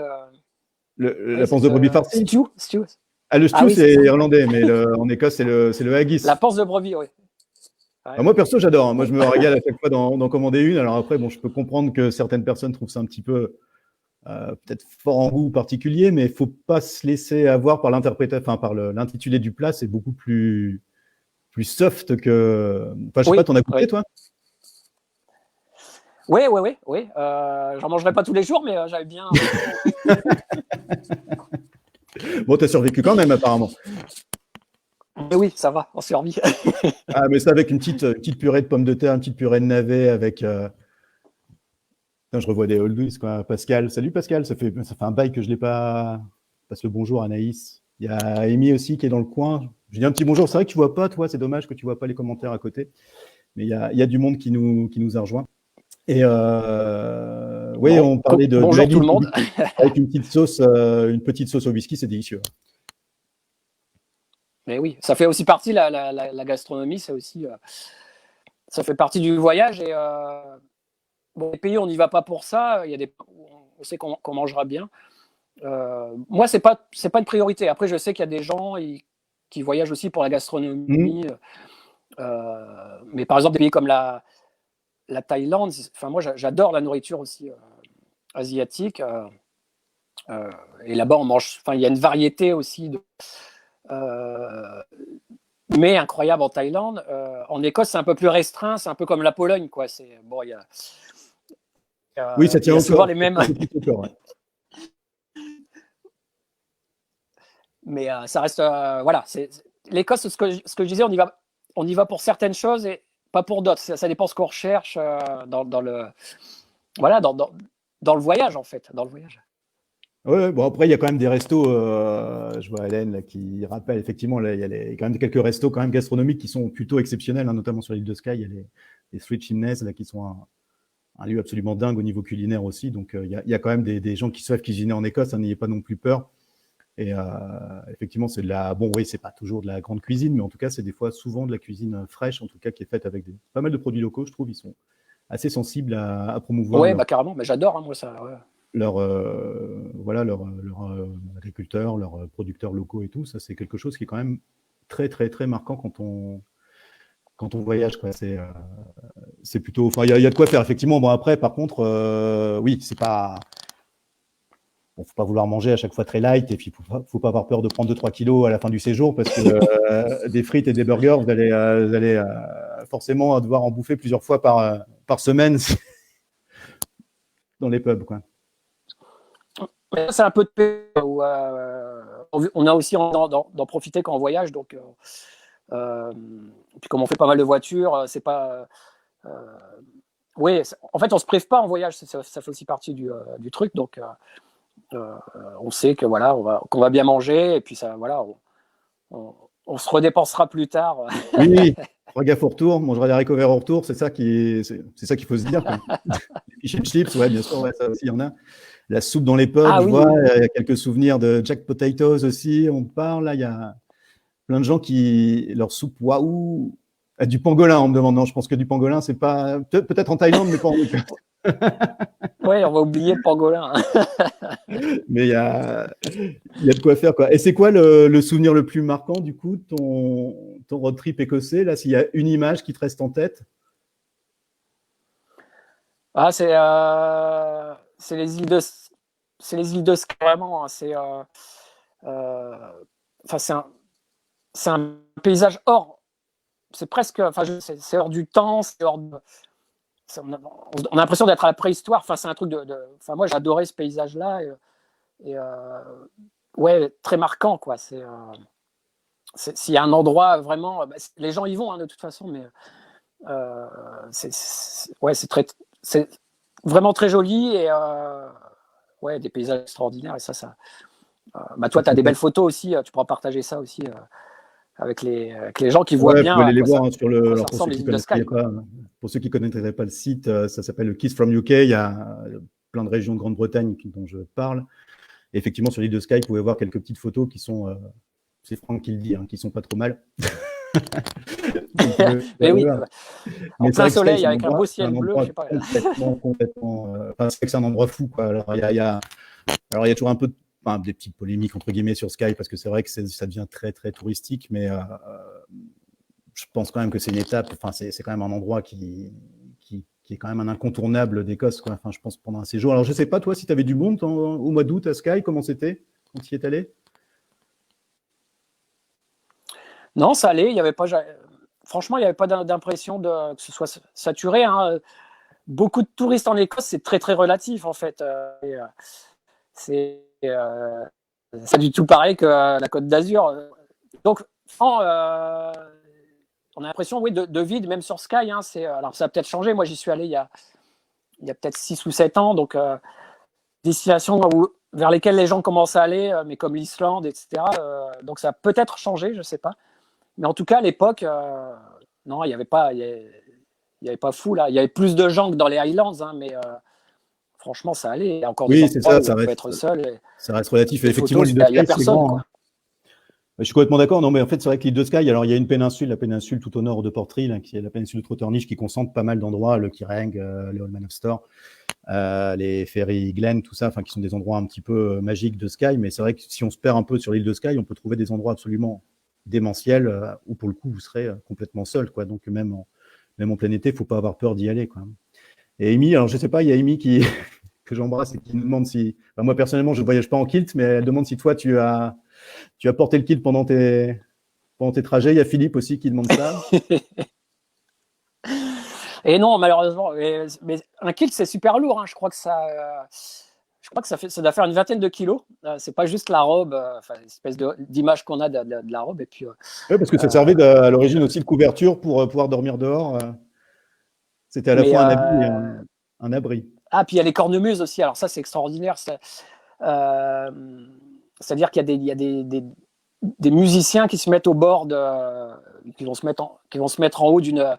La panse de brebis farcie. Stew. Ah, le stew, oui, c'est irlandais, mais en Écosse, c'est le haggis. La panse de brebis, oui. Ouais. Alors moi, perso, j'adore. Hein. Moi, je me régale à chaque fois d'en commander une. Alors après, bon, je peux comprendre que certaines personnes trouvent ça un petit peu peut-être fort en goût particulier, mais il ne faut pas se laisser avoir par l'interprétation, par l'intitulé du plat. C'est beaucoup plus soft que. Enfin, je sais pas, t'en as goûté, toi? Oui. J'en mangerai pas tous les jours, mais j'avais bien. Bon, t'as survécu quand même, apparemment. Mais oui, ça va, on survit. Ah, mais ça avec une petite purée de pommes de terre, une petite purée de navets avec. Putain, je revois des oldies, quoi. Pascal. Salut Pascal, ça fait un bail que je l'ai pas. Passe le bonjour Anaïs. Il y a Amy aussi qui est dans le coin. Je dis un petit bonjour. C'est vrai que tu vois pas, toi, c'est dommage que tu vois pas les commentaires à côté. Mais il y a du monde qui nous a rejoints. Et oui, on parlait de bonjour tout le monde. Avec une petite sauce au whisky, c'est délicieux. Mais oui, ça fait aussi partie la gastronomie, c'est aussi ça fait partie du voyage. Et bon, les pays où on n'y va pas pour ça, on sait qu'on mangera bien. Moi, c'est pas une priorité. Après, je sais qu'il y a des gens qui voyagent aussi pour la gastronomie. Mais par exemple, des pays comme la Thaïlande, enfin moi j'adore la nourriture aussi asiatique. Et là-bas, on mange. Enfin, il y a une variété aussi mais incroyable en Thaïlande. En Écosse, c'est un peu plus restreint. C'est un peu comme la Pologne, quoi. C'est bon, il y a oui, ça tient encore. Souvent les mêmes. Ouais. Mais ça reste voilà. L'Écosse, ce que je disais, on y va pour certaines choses et pas pour d'autres. Ça dépend ce qu'on recherche dans le voyage, en fait, dans le voyage. Ouais, bon après il y a quand même des restos, je vois Hélène là, qui rappelle effectivement, là, il y a quand même quelques restos quand même gastronomiques qui sont plutôt exceptionnels, hein, notamment sur l'île de Skye, il y a les Three Chimneys là, qui sont un lieu absolument dingue au niveau culinaire aussi, donc il y a quand même des gens qui savent cuisiner en Écosse, hein, n'ayez pas non plus peur. Et effectivement, c'est bon, oui, c'est pas toujours de la grande cuisine, mais en tout cas, c'est des fois souvent de la cuisine fraîche, en tout cas, qui est faite avec pas mal de produits locaux, je trouve. Ils sont assez sensibles à promouvoir. Ouais, carrément, mais j'adore, hein, moi, ça. Ouais. Leurs agriculteurs, leurs producteurs locaux et tout, ça, c'est quelque chose qui est quand même très, très, très marquant quand on voyage, quoi. C'est plutôt. Enfin, il y a de quoi faire, effectivement. Bon, après, par contre, oui, c'est pas. Bon, faut pas vouloir manger à chaque fois très light et puis faut pas avoir peur de prendre 2-3 kilos à la fin du séjour parce que des frites et des burgers, vous allez forcément devoir en bouffer plusieurs fois par semaine dans les pubs, quoi. C'est un peu de paix où on a aussi d'en profiter quand on voyage, donc puis comme on fait pas mal de voitures, c'est pas oui, en fait on se prive pas en voyage, ça fait aussi partie du truc, donc on sait que voilà, qu'on va bien manger et puis ça, voilà, on se redépensera plus tard. Oui, oui. Fera gaffe au retour, mangera des haricots verts au retour, c'est ça qu'il faut se dire, quoi. Les fish and chips, ouais, bien sûr, ouais, ça aussi, il y en a. La soupe dans les potes, Ah je oui, vois, oui. il y a quelques souvenirs de Jack Potatoes aussi, on parle, là, il y a plein de gens qui, leur soupe, waouh, du pangolin, on me demande, non, je pense que du pangolin, c'est pas, peut-être en Thaïlande, mais pas en Écosse. Ouais, on va oublier le pangolin. Mais il y a de quoi faire, quoi. Et c'est quoi le souvenir le plus marquant, du coup, de ton road trip écossais, là, s'il y a une image qui te reste en tête? Ah, c'est les îles de Skye, vraiment, hein. Enfin, c'est un paysage hors, c'est presque, enfin, c'est hors du temps, c'est hors de, on a l'impression d'être à la préhistoire. Enfin, c'est un truc enfin, moi, j'ai adoré ce paysage-là et ouais, très marquant, quoi. S'il y a un endroit vraiment, bah, les gens y vont, hein, de toute façon, mais ouais, c'est vraiment très joli et ouais, des paysages extraordinaires. Et bah, toi, tu as des belles photos aussi. Tu pourras partager ça aussi avec les gens qui voient Ouais, vous bien pouvez aller les voir, hein, à quoi alors ça ressemble les îles de Skye, quoi. pour ceux qui connaîtraient pas le site, ça s'appelle le Kiss from UK. Il y a plein de régions de Grande-Bretagne dont je parle. Et effectivement, sur l'île de Skye, vous pouvez voir quelques petites photos qui sont, c'est Franck qui le dit, hein, qui sont pas trop mal. Mais oui, en Mais c'est plein vrai que Skye, soleil avec un beau ciel bleu, je sais pas. complètement. Enfin, c'est vrai que c'est un endroit fou, quoi. Alors il y a toujours un peu des petites polémiques entre guillemets sur Skye parce que c'est vrai que ça devient très très touristique, mais je pense quand même que c'est une étape. Enfin, c'est quand même un endroit qui est quand même un incontournable d'Écosse, quoi. Enfin, je pense pendant un séjour. Alors, je sais pas toi si tu avais du monde au mois d'août à Skye, comment c'était quand tu y es allé? Non, ça allait. Il y avait pas, franchement, il n'y avait pas d'impression que ce soit saturé, hein. Beaucoup de touristes en Écosse, c'est très très relatif en fait. C'est pas du tout pareil que la Côte d'Azur. Donc, on a l'impression, oui, de vide, même sur Sky. Hein, alors, ça a peut-être changé. Moi, j'y suis allé il y a peut-être 6 ou 7 ans. Donc, destinations vers lesquelles les gens commencent à aller, mais comme l'Islande, etc. Donc, ça a peut-être changé, je ne sais pas. Mais en tout cas, à l'époque, non, il n'y avait pas. Il y avait pas fou là. Il y avait plus de gens que dans les Highlands, hein, mais franchement, ça allait. Il y a encore des Oui, c'est endroits ça, où on peut être seul. ça reste relatif. Et Les effectivement, photos, l'île de il n'y a Skye, c'est personne, grand, quoi. hein. Je suis complètement d'accord. Non, mais en fait, c'est vrai que l'île de Skye, alors il y a une péninsule, la péninsule tout au nord de Portree, là, qui est la péninsule de Trotternish, qui concentre pas mal d'endroits, le Kirreng, les Old Man of Storr, les Ferry Glen, tout ça, enfin, qui sont des endroits un petit peu magiques de Skye. Mais c'est vrai que si on se perd un peu sur l'île de Skye, on peut trouver des endroits absolument démentiels où pour le coup vous serez complètement seul, quoi. Donc même en plein été, il ne faut pas avoir peur d'y aller, quoi. Et Amy, alors je sais pas, il y a Amy que j'embrasse et qui nous demande si, enfin, moi personnellement, je ne voyage pas en kilt, mais elle demande si toi tu as porté le kilt pendant tes trajets. Il y a Philippe aussi qui demande ça. Et non, malheureusement, mais un kilt, c'est super lourd, hein. Je crois que ça doit faire une vingtaine de kilos. C'est pas juste la robe, enfin, l'espèce d'image qu'on a de la robe. Et puis, Oui, parce que ça servait à l'origine aussi de couverture pour pouvoir dormir dehors. C'était à la mais fois un habit et un abri. puis il y a les cornemuses aussi. Alors ça, c'est extraordinaire. Euh, C'est-à-dire qu'il y a des musiciens qui se mettent au bord qui vont se mettre en haut d'une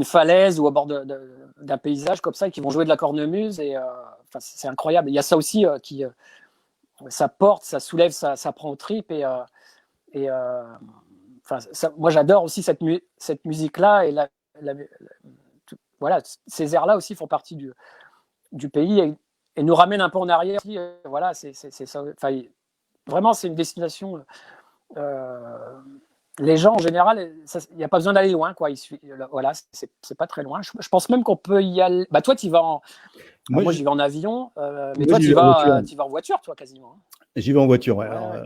falaise ou au bord d'un paysage comme ça, et qui vont jouer de la cornemuse. Et enfin, c'est incroyable. Il y a ça aussi ça porte, ça soulève, ça prend aux tripes. Enfin, moi, j'adore aussi cette musique-là. Et voilà, ces airs-là aussi font partie du pays et nous ramènent un peu en arrière. Voilà, c'est ça. Enfin, vraiment, c'est une destination. Les gens, en général, il n'y a pas besoin d'aller loin, quoi. Voilà, c'est pas très loin. Je pense même qu'on peut y aller. Bah, toi, tu vas en. Moi, j'y vais en avion, mais toi, j'y vais en voiture. Tu vas en voiture, toi, quasiment. J'y vais en voiture, ouais. Ouais, Alors, ouais.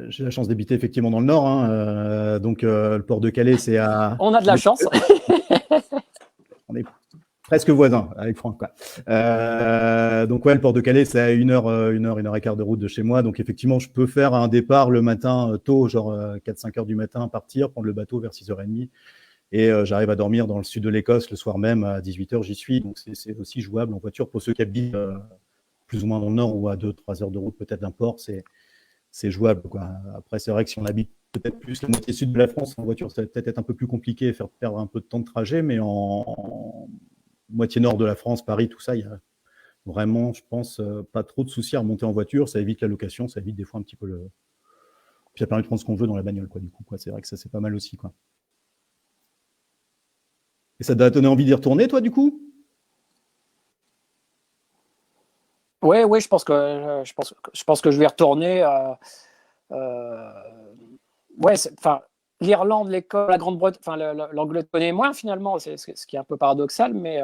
j'ai la chance d'habiter effectivement dans le nord, hein, donc le port de Calais, c'est à. On a de la chance. On est presque voisins avec Franck, quoi. Donc ouais, le port de Calais, c'est à 1 heure et quart de route de chez moi. Donc effectivement, je peux faire un départ le matin tôt, genre 4-5 heures du matin, partir, prendre le bateau vers 6h30. Et j'arrive à dormir dans le sud de l'Écosse le soir même à 18h, j'y suis. Donc c'est aussi jouable en voiture pour ceux qui habitent plus ou moins dans le nord ou à 2-3 heures de route peut-être d'un port, c'est jouable, quoi. Après, c'est vrai que si on habite peut-être plus la moitié sud de la France en voiture, ça va peut-être être un peu plus compliqué et faire perdre un peu de temps de trajet, mais en moitié nord de la France, Paris, tout ça, il y a vraiment, je pense, pas trop de soucis à remonter en voiture. Ça évite la location, ça évite des fois un petit peu le. Puis ça permet de prendre ce qu'on veut dans la bagnole, quoi, du coup, quoi. C'est vrai que ça, c'est pas mal aussi, quoi. Et ça t'a donné envie d'y retourner, toi, du coup? Ouais, ouais, je pense que je vais retourner. Ouais, enfin, l'Irlande, l'Écosse, la Grande-Bretagne, enfin, l'Angleterre connaît moins finalement, c'est ce qui est un peu paradoxal, mais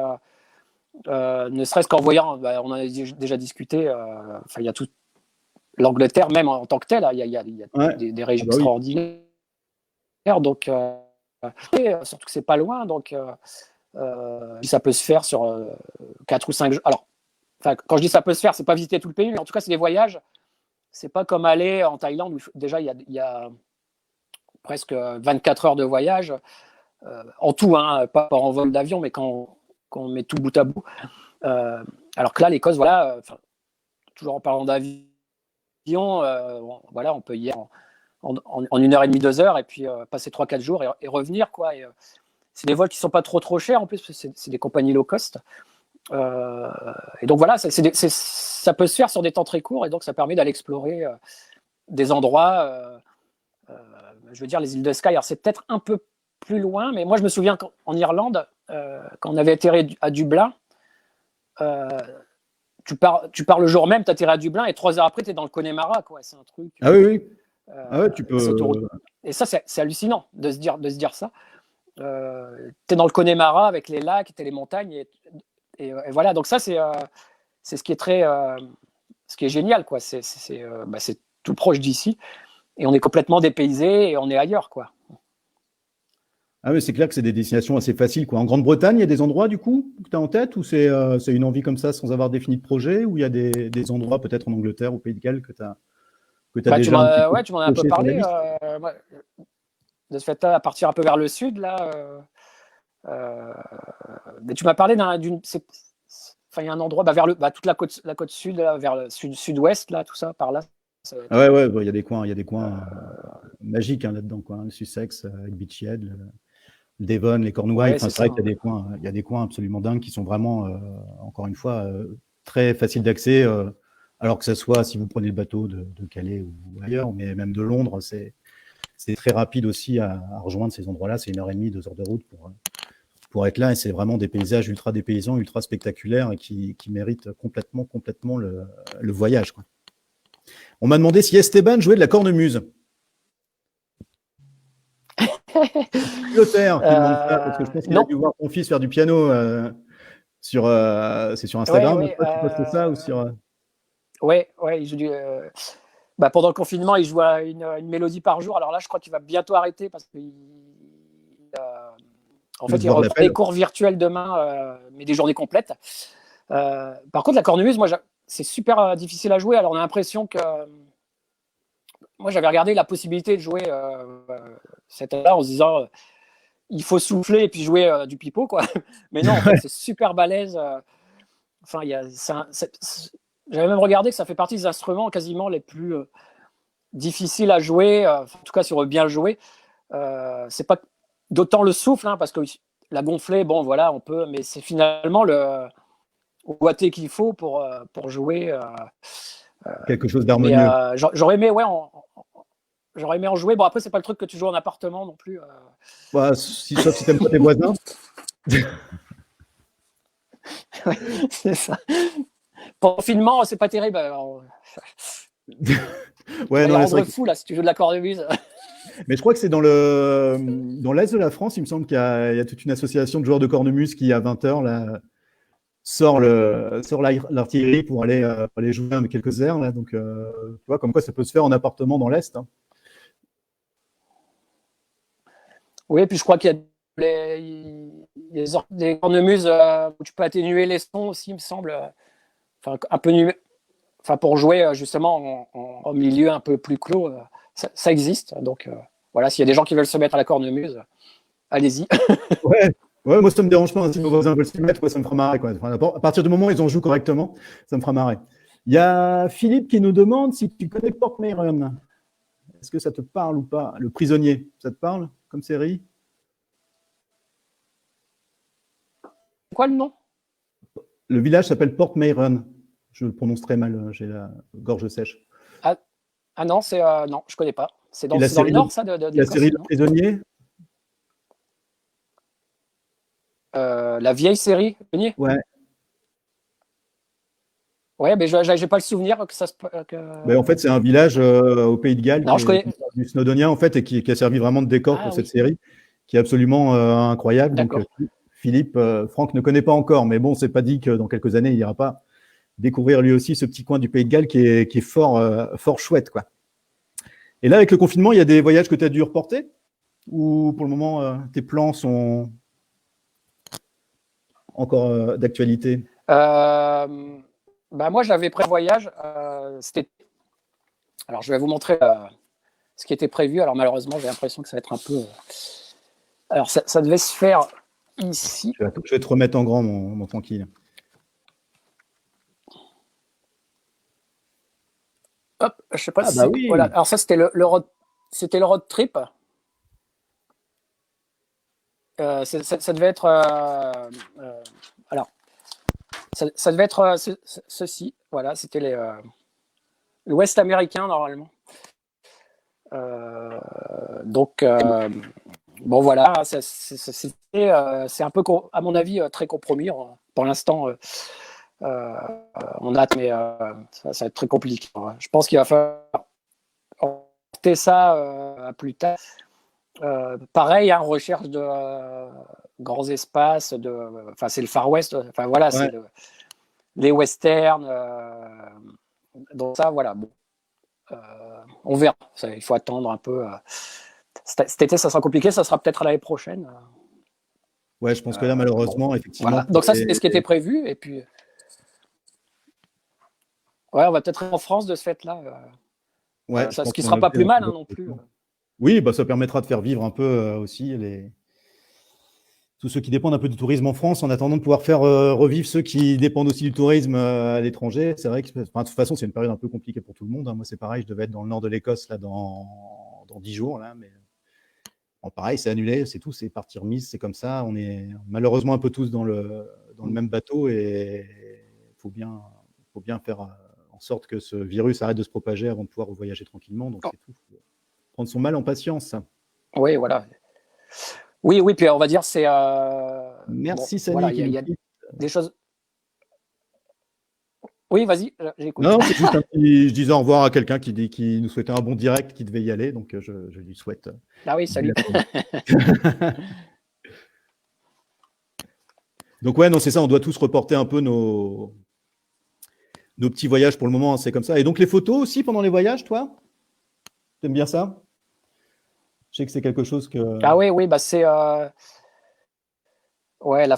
ne serait-ce qu'en voyant, on en a déjà discuté, enfin, il y a tout l'Angleterre, même en tant que telle, il y a Ouais. des régions Ah bah oui. extraordinaires, donc et, surtout que c'est pas loin, donc ça peut se faire sur 4 ou 5 jours. Alors, enfin, quand je dis ça peut se faire, c'est pas visiter tout le pays, mais en tout cas, c'est des voyages. C'est pas comme aller en Thaïlande où déjà il y a presque 24 heures de voyage en tout, hein, pas en vol d'avion, mais quand on met tout bout à bout. Alors que là, l'Écosse, voilà, toujours en parlant d'avion, voilà, on peut y aller en 1h30, 2 heures, et puis passer 3-4 jours et revenir, quoi. Et, c'est des vols qui sont pas trop chers en plus, c'est des compagnies low cost. Et donc voilà, ça peut se faire sur des temps très courts, et donc ça permet d'aller explorer des endroits. Je veux dire, les îles de Skye, alors c'est peut-être un peu plus loin, mais moi je me souviens qu'en Irlande, quand on avait atterri à Dublin, tu pars le jour même, tu atterris à Dublin, et 3 heures après, tu es dans le Connemara, quoi. C'est un truc. Ah oui, oui. Ah ouais, tu peux. Et ça, c'est hallucinant de se dire ça. Tu es dans le Connemara avec les lacs, tu as les montagnes, et voilà. Donc ça, c'est ce qui est ce qui est génial, quoi. C'est tout proche d'ici, et on est complètement dépaysé et on est ailleurs, quoi. Ah oui, c'est clair que c'est des destinations assez faciles, quoi. En Grande-Bretagne, il y a des endroits, du coup, que tu as en tête, ou c'est une envie comme ça sans avoir défini de projet, ou il y a des endroits, peut-être en Angleterre, au Pays de Galles, que tu as déjà un petit peu Tu m'en as un peu coché sur la parlé. liste? De ce fait, à partir un peu vers le sud, là. Mais tu m'as parlé d'une. Enfin, il y a un endroit toute la côte sud, là, vers le sud-ouest, là, tout ça, par là. Ah ouais, il y a des coins magiques, hein, là-dedans, quoi. Le Sussex, avec Beachy Head, le Devon, les Cornouailles. Enfin, c'est vrai qu'il y a des coins absolument dingues qui sont vraiment, encore une fois, très faciles d'accès, alors que ce soit si vous prenez le bateau de Calais ou ailleurs, mais même de Londres, c'est très rapide aussi à rejoindre ces endroits-là. C'est 1h30, 2 heures de route pour être là, et c'est vraiment des paysages ultra dépaysants, ultra spectaculaires, et qui méritent complètement le voyage, quoi. On m'a demandé si Esteban jouait de la cornemuse. Pilotaire, qui demande ça, parce que je pense qu'il a dû voir ton fils faire du piano c'est sur Instagram, ouais, tu postes ça ou sur. Ouais, il joue pendant le confinement, il joue à une mélodie par jour. Alors là, je crois qu'il va bientôt arrêter parce qu'il en fait, il reprend des cours virtuels demain, mais des journées complètes. Par contre, la cornemuse, moi, c'est super difficile à jouer. Alors, on a l'impression que. Moi, j'avais regardé la possibilité de jouer cette année-là en se disant il faut souffler et puis jouer du pipeau, quoi. Mais non, en fait, c'est super balèze. Enfin, j'avais même regardé que ça fait partie des instruments quasiment les plus difficiles à jouer, en tout cas, si on veut bien le jouer. C'est pas d'autant le souffle, hein, parce que la gonflée, bon, voilà, on peut, mais c'est finalement le boîtier qu'il faut pour jouer. Quelque chose d'harmonieux. J'aurais aimé, j'aurais aimé en jouer. Bon, après, c'est pas le truc que tu joues en appartement non plus. Sauf si t'aimes pas tes voisins. Ouais, c'est ça. Pour le confinement, c'est pas terrible. Ouais, non, c'est fou là si tu joues de la cornemuse. Mais je crois que c'est dans l'est de la France, il me semble qu'il y a toute une association de joueurs de cornemuse qui, à 20h, là, sort l'artillerie pour aller jouer avec quelques airs, là. Donc, tu vois, comme quoi ça peut se faire en appartement dans l'Est, hein. Oui, puis je crois qu'il y a des cornemuses où tu peux atténuer les sons aussi, il me semble. Enfin, un peu pour jouer justement en milieu un peu plus clos, ça existe. Donc voilà, s'il y a des gens qui veulent se mettre à la cornemuse, allez-y. Ouais, moi ça me dérange pas, hein, si vos voisins veulent s'y mettre, ça me fera marrer, quoi. Enfin, à partir du moment où ils en jouent correctement, ça me fera marrer. Il y a Philippe qui nous demande si tu connais Pork Myron. Est-ce que ça te parle ou pas? Le prisonnier, ça te parle comme série? Quoi le nom? Le village s'appelle Pork Myron. Je le prononce très mal, j'ai la gorge sèche. Ah non, non, je connais pas. C'est dans, la dans le série nord, ça, de La l'Écosse, série Le non? prisonnier? La vieille série, Meunier. Ouais. Ouais, mais j'ai pas le souvenir que ça se. Ben, en fait, c'est un village au Pays de Galles Non, qui je est connais. du Snowdonien, en fait, et qui a servi vraiment de décor pour Ah cette oui, série, qui est absolument incroyable. Donc, d'accord. Philippe, Franck ne connaît pas encore, mais bon, c'est pas dit que dans quelques années, il n'ira pas découvrir lui aussi ce petit coin du Pays de Galles qui est fort chouette, quoi. Et là, avec le confinement, il y a des voyages que tu as dû reporter? Ou pour le moment, tes plans sont encore d'actualité? Bah moi, j'avais prévu un voyage. Alors, je vais vous montrer ce qui était prévu. Alors, malheureusement, j'ai l'impression que ça va être un peu. Alors, ça devait se faire ici. Je vais te remettre en grand, mon tranquille. Hop, je sais pas Ah si. bah oui. Voilà. Alors, ça, c'était le road trip. Ça devait être. Alors, ça devait être ceci. Voilà, c'était l'Ouest américain, normalement. Donc, bon, voilà, c'est un peu, à mon avis, très compromis. Pour l'instant, on a, mais ça va être très compliqué. Je pense qu'il va falloir porter ça à plus tard. Pareil, hein, recherche de grands espaces, enfin c'est le Far West, enfin voilà, ouais. C'est les westerns, donc ça voilà, bon, on verra, il faut attendre un peu. Cet été ça sera compliqué, ça sera peut-être l'année prochaine. Ouais, je pense que là malheureusement, bon, effectivement. Voilà. Donc ça c'était ce qui était prévu, et puis ouais, on va peut-être en France de ce fait-là. Ouais, ce qui sera pas plus mal, hein, non plus. Oui, bah, ça permettra de faire vivre un peu aussi tous ceux qui dépendent un peu du tourisme en France, en attendant de pouvoir faire revivre ceux qui dépendent aussi du tourisme à l'étranger. C'est vrai que de toute façon, c'est une période un peu compliquée pour tout le monde. Hein. Moi, c'est pareil, je devais être dans le nord de l'Écosse là, dans 10 jours. Là, mais bon, pareil, c'est annulé, c'est tout, c'est partie remise, c'est comme ça. On est malheureusement un peu tous dans le même bateau et il faut bien faire en sorte que ce virus arrête de se propager avant de pouvoir voyager tranquillement. Donc, c'est tout. Prendre son mal en patience. Oui, voilà. Oui, puis on va dire c'est. Merci, bon, Sani. Voilà, il y a des choses. Oui, vas-y, j'écoute. Non, c'est juste je disais au revoir à quelqu'un qui nous souhaitait un bon direct, qui devait y aller, donc je lui souhaite. Ah oui, salut. Donc ouais, non, c'est ça, on doit tous reporter un peu nos petits voyages pour le moment, c'est comme ça. Et donc les photos aussi pendant les voyages, toi? T'aimes bien ça? Je sais que c'est quelque chose que... Ah oui, bah c'est... Ouais,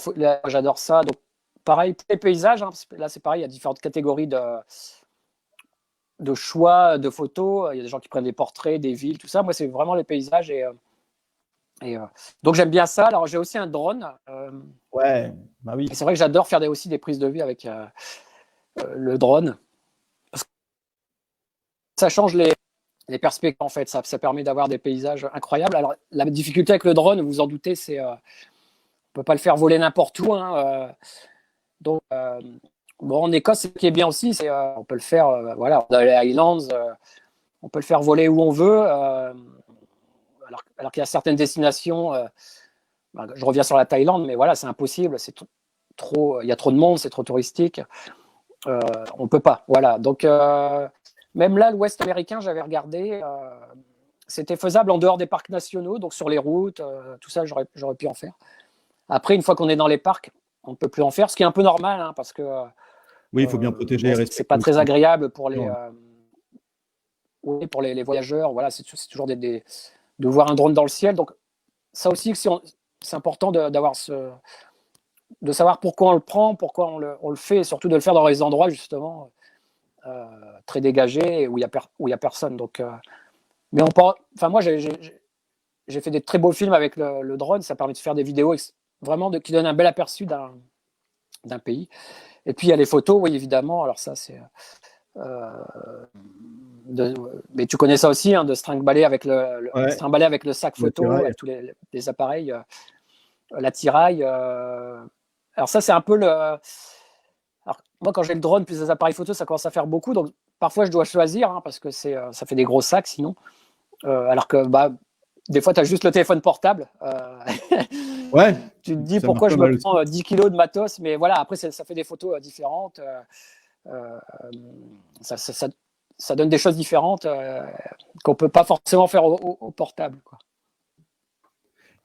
j'adore ça. Donc, pareil, pour les paysages, hein, là c'est pareil, il y a différentes catégories de choix de photos. Il y a des gens qui prennent des portraits, des villes, tout ça. Moi, c'est vraiment les paysages. Donc, j'aime bien ça. Alors, j'ai aussi un drone. Ouais, bah oui. C'est vrai que j'adore faire aussi des prises de vue avec le drone. Parce que ça change les perspectives, en fait. Ça permet d'avoir des paysages incroyables. Alors, la difficulté avec le drone, vous vous en doutez, c'est... on ne peut pas le faire voler n'importe où. Hein, donc, bon, en Écosse, ce qui est bien aussi, c'est on peut le faire, voilà, dans les Highlands, on peut le faire voler où on veut. Alors qu'il y a certaines destinations, je reviens sur la Thaïlande, mais voilà, c'est impossible. C'est trop, il y a trop de monde, c'est trop touristique. On ne peut pas. Voilà. Donc, même là, l'Ouest américain, j'avais regardé, c'était faisable en dehors des parcs nationaux, donc sur les routes, tout ça, j'aurais pu en faire. Après, une fois qu'on est dans les parcs, on ne peut plus en faire, ce qui est un peu normal, hein, parce que oui, il faut bien protéger et respecter. C'est pas très agréable pour les voyageurs. Voilà, c'est toujours de voir un drone dans le ciel. Donc, ça aussi, c'est important de savoir pourquoi on le prend, pourquoi on le fait, et surtout de le faire dans les endroits, justement, très dégagés, où il y a personne. Donc, mais moi, j'ai fait des très beaux films avec le drone. Ça permet de faire des vidéos vraiment qui donnent un bel aperçu d'un pays. Et puis il y a les photos, oui, évidemment. Alors ça, Mais tu connais ça aussi, hein, de se trimballer avec Ouais. se trimballer avec le sac photo, L'attirail. avec tous les appareils, l'attirail. Alors ça, c'est un peu le. Alors, moi, quand j'ai le drone plus les appareils photo, ça commence à faire beaucoup. Donc, parfois, je dois choisir, hein, parce que ça fait des gros sacs sinon. Alors que des fois, tu as juste le téléphone portable. Ouais, Tu te dis ça marche pourquoi pas je mal me aussi. prends 10 kilos de matos, mais voilà, après, ça fait des photos différentes. Ça donne des choses différentes qu'on ne peut pas forcément faire au portable, quoi.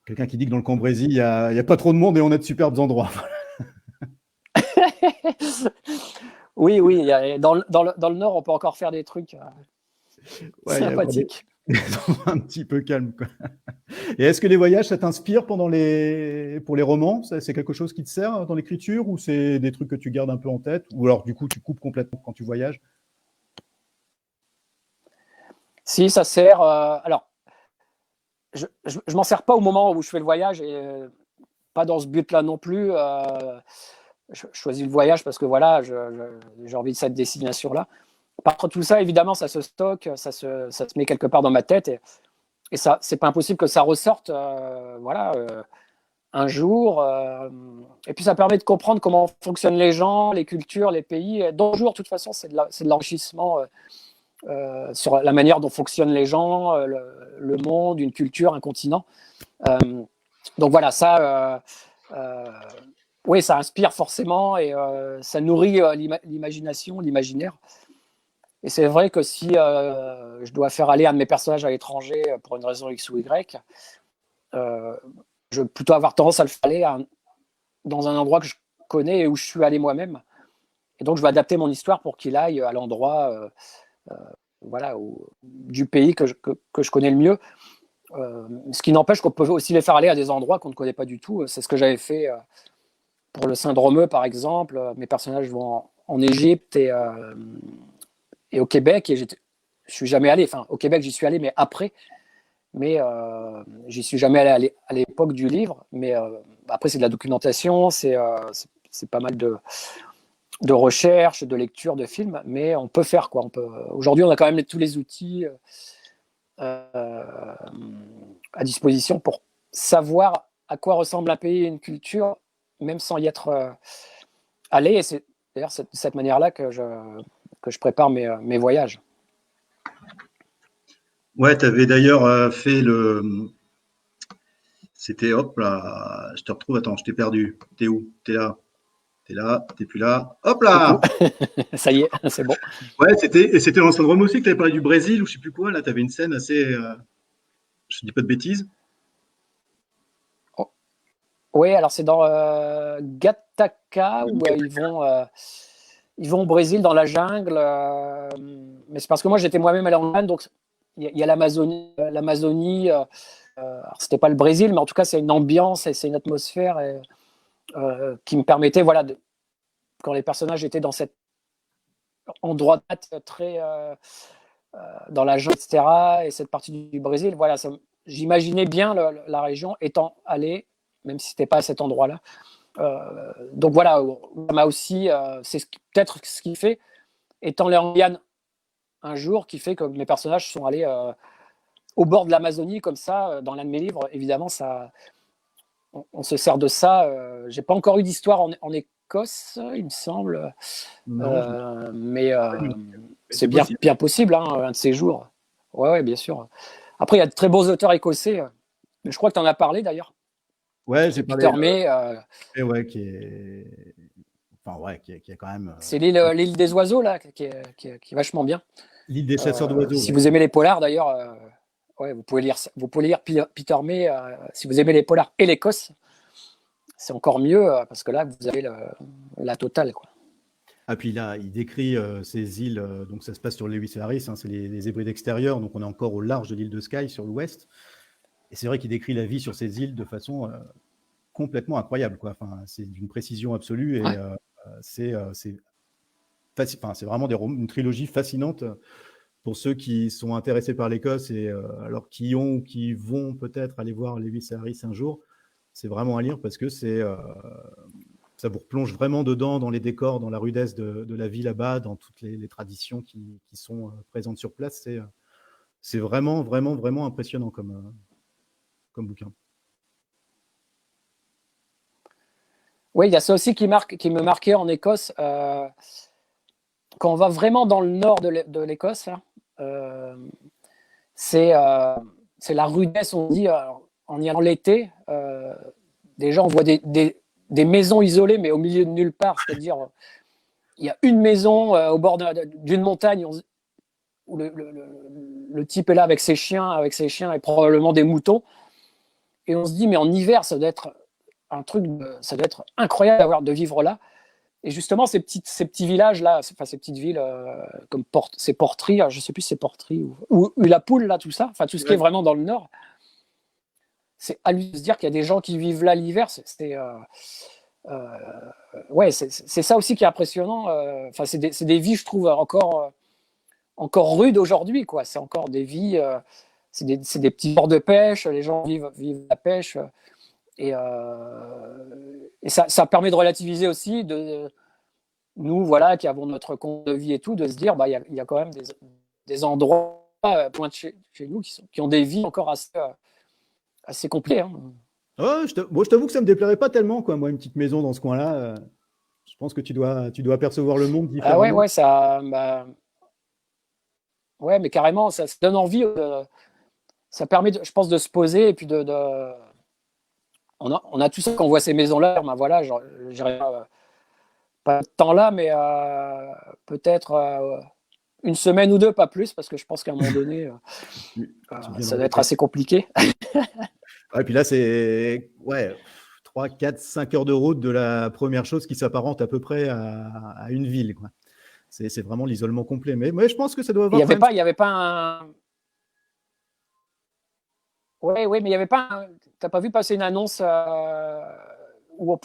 Quelqu'un qui dit que dans le Cambrésis, il y a pas trop de monde et on a de superbes endroits. Oui, dans le Nord, on peut encore faire des trucs Ouais, il y a encore des sympathiques. endroits un petit peu calmes, quoi. Et est-ce que les voyages, ça t'inspire pour les romans? C'est quelque chose qui te sert dans l'écriture ou c'est des trucs que tu gardes un peu en tête? Ou alors, du coup, tu coupes complètement quand tu voyages? Si, ça sert. Alors, je m'en sers pas au moment où je fais le voyage et pas dans ce but-là non plus. Je choisis le voyage parce que voilà, j'ai envie de cette destination-là. Par contre, tout ça, évidemment, ça se stocke, ça se met quelque part dans ma tête et ça, c'est pas impossible que ça ressorte, voilà, un jour. Et puis, ça permet de comprendre comment fonctionnent les gens, les cultures, les pays. Dans le jour, de toute façon, c'est de l'enrichissement sur la manière dont fonctionnent les gens, le monde, une culture, un continent. Donc voilà, ça, oui, ça inspire forcément et ça nourrit l'imagination, l'imaginaire. Et c'est vrai que si je dois faire aller un de mes personnages à l'étranger pour une raison X ou Y, je vais plutôt avoir tendance à le faire aller dans un endroit que je connais et où je suis allé moi-même. Et donc, je vais adapter mon histoire pour qu'il aille à l'endroit voilà, du pays que je connais le mieux. Ce qui n'empêche qu'on peut aussi les faire aller à des endroits qu'on ne connaît pas du tout. C'est ce que j'avais fait pour le Syndrome, par exemple. Mes personnages vont en Égypte et au Québec. Et je suis jamais allé. Enfin, au Québec, j'y suis allé, mais après. Mais j'y suis jamais allé à l'époque du livre. Mais après, c'est de la documentation, c'est pas mal de recherche, de lecture, de films. Mais on peut faire quoi. Aujourd'hui, on a quand même tous les outils à disposition pour savoir à quoi ressemble un pays et une culture, même sans y être allé. Et c'est d'ailleurs de cette manière-là que je prépare mes voyages. Ouais, tu avais d'ailleurs fait le. C'était hop là, je te retrouve, attends, je t'ai perdu. T'es où? T'es là? T'es là? T'es plus là? Hop Coucou, là! ça y est, c'est bon. Ouais, c'était dans Syndrome aussi que tu avais parlé du Brésil ou je sais plus quoi. Là, tu avais une scène assez. Je dis pas de bêtises. Oh. Oui, alors c'est dans Gattaca où ils vont au Brésil dans la jungle. Mais c'est parce que moi j'étais moi-même allé en Inde, donc il y a l'Amazonie. C'était pas le Brésil, mais en tout cas c'est une ambiance et c'est une atmosphère qui me permettait, voilà, quand les personnages étaient dans cet endroit très dans la jungle, etc. Et cette partie du Brésil, voilà, j'imaginais bien la région étant allé, même si c'était pas à cet endroit-là. Donc voilà, ça m'a aussi, c'est peut-être ce qui fait, étant les en Guyane un jour, qui fait que mes personnages sont allés au bord de l'Amazonie comme ça, dans l'un de mes livres. Évidemment, on se sert de ça. J'ai pas encore eu d'histoire en Écosse, il me semble, mais c'est bien possible, hein, un de ces jours. Ouais, bien sûr. Après, il y a de très beaux auteurs écossais. Je crois que tu en as parlé d'ailleurs. Ouais, j'ai parlé. Peter May. Ouais, qui est. Enfin, ouais, qui est quand même. C'est l'île des oiseaux, là, qui est vachement bien. L'île des chasseurs d'oiseaux. Si vous aimez les polars, d'ailleurs, ouais, vous pouvez lire Peter May. Si vous aimez les polars et l'Écosse, c'est encore mieux parce que là, vous avez la totale, quoi. Ah, puis là, il décrit ces îles, donc ça se passe sur Lewis et Harris, hein, c'est les Hébrides extérieures, donc on est encore au large de l'île de Skye, sur l'ouest. Et c'est vrai qu'il décrit la vie sur ces îles de façon complètement incroyable, quoi. Enfin, c'est d'une précision absolue et Ouais. c'est vraiment une trilogie fascinante pour ceux qui sont intéressés par l'Écosse et alors qui vont peut-être aller voir Lewis et Harris un jour. C'est vraiment à lire parce que ça vous replonge vraiment dedans, dans les décors, dans la rudesse de la vie là-bas, dans toutes les traditions qui sont présentes sur place. C'est vraiment, vraiment, vraiment impressionnant comme bouquin. Oui, il y a ça aussi qui me marquait en Écosse. Quand on va vraiment dans le nord de l'Écosse, c'est la rudesse, on dit, en y allant l'été, déjà on voit des maisons isolées, mais au milieu de nulle part. C'est-à-dire, il y a une maison au bord d'une montagne où le type est là avec ses chiens et probablement des moutons. Et on se dit, mais en hiver, ça doit être un truc, ça doit être incroyable de vivre là. Et justement, ces petits villages-là, ces petites villes comme c'est Portree, je ne sais plus si c'est Portree ou La Poule, là, tout ça, tout ce qui est vraiment dans le nord, c'est hallucinant de se dire qu'il y a des gens qui vivent là l'hiver. Ouais, c'est ça aussi qui est impressionnant. C'est des vies, je trouve, encore rudes aujourd'hui, quoi. C'est encore des vies, c'est des petits ports de pêche, les gens vivent la pêche. Et ça permet de relativiser aussi, nous, voilà, qui avons notre compte de vie et tout, de se dire, il y a quand même des endroits points chez nous qui ont des vies encore assez compliquées. Hein. Oh, je t'avoue que ça me déplairait pas tellement, quoi. Moi, une petite maison dans ce coin-là, je pense que tu dois percevoir le monde différemment. Ah ouais, ça, ouais, mais carrément, ça donne envie. Ça permet, je pense, de se poser et puis on a tout ça quand on voit ces maisons-là. Voilà, j'irai pas de temps là, mais peut-être une semaine ou deux, pas plus, parce que je pense qu'à un moment donné, ça doit être assez compliqué. Et puis là, c'est 3, 4, 5 heures de route de la première chose qui s'apparente à peu près à une ville, quoi. C'est vraiment l'isolement complet. Mais je pense que ça doit avoir. Il y avait pas un. Oui, mais il n'y avait pas. T'as pas vu passer une annonce où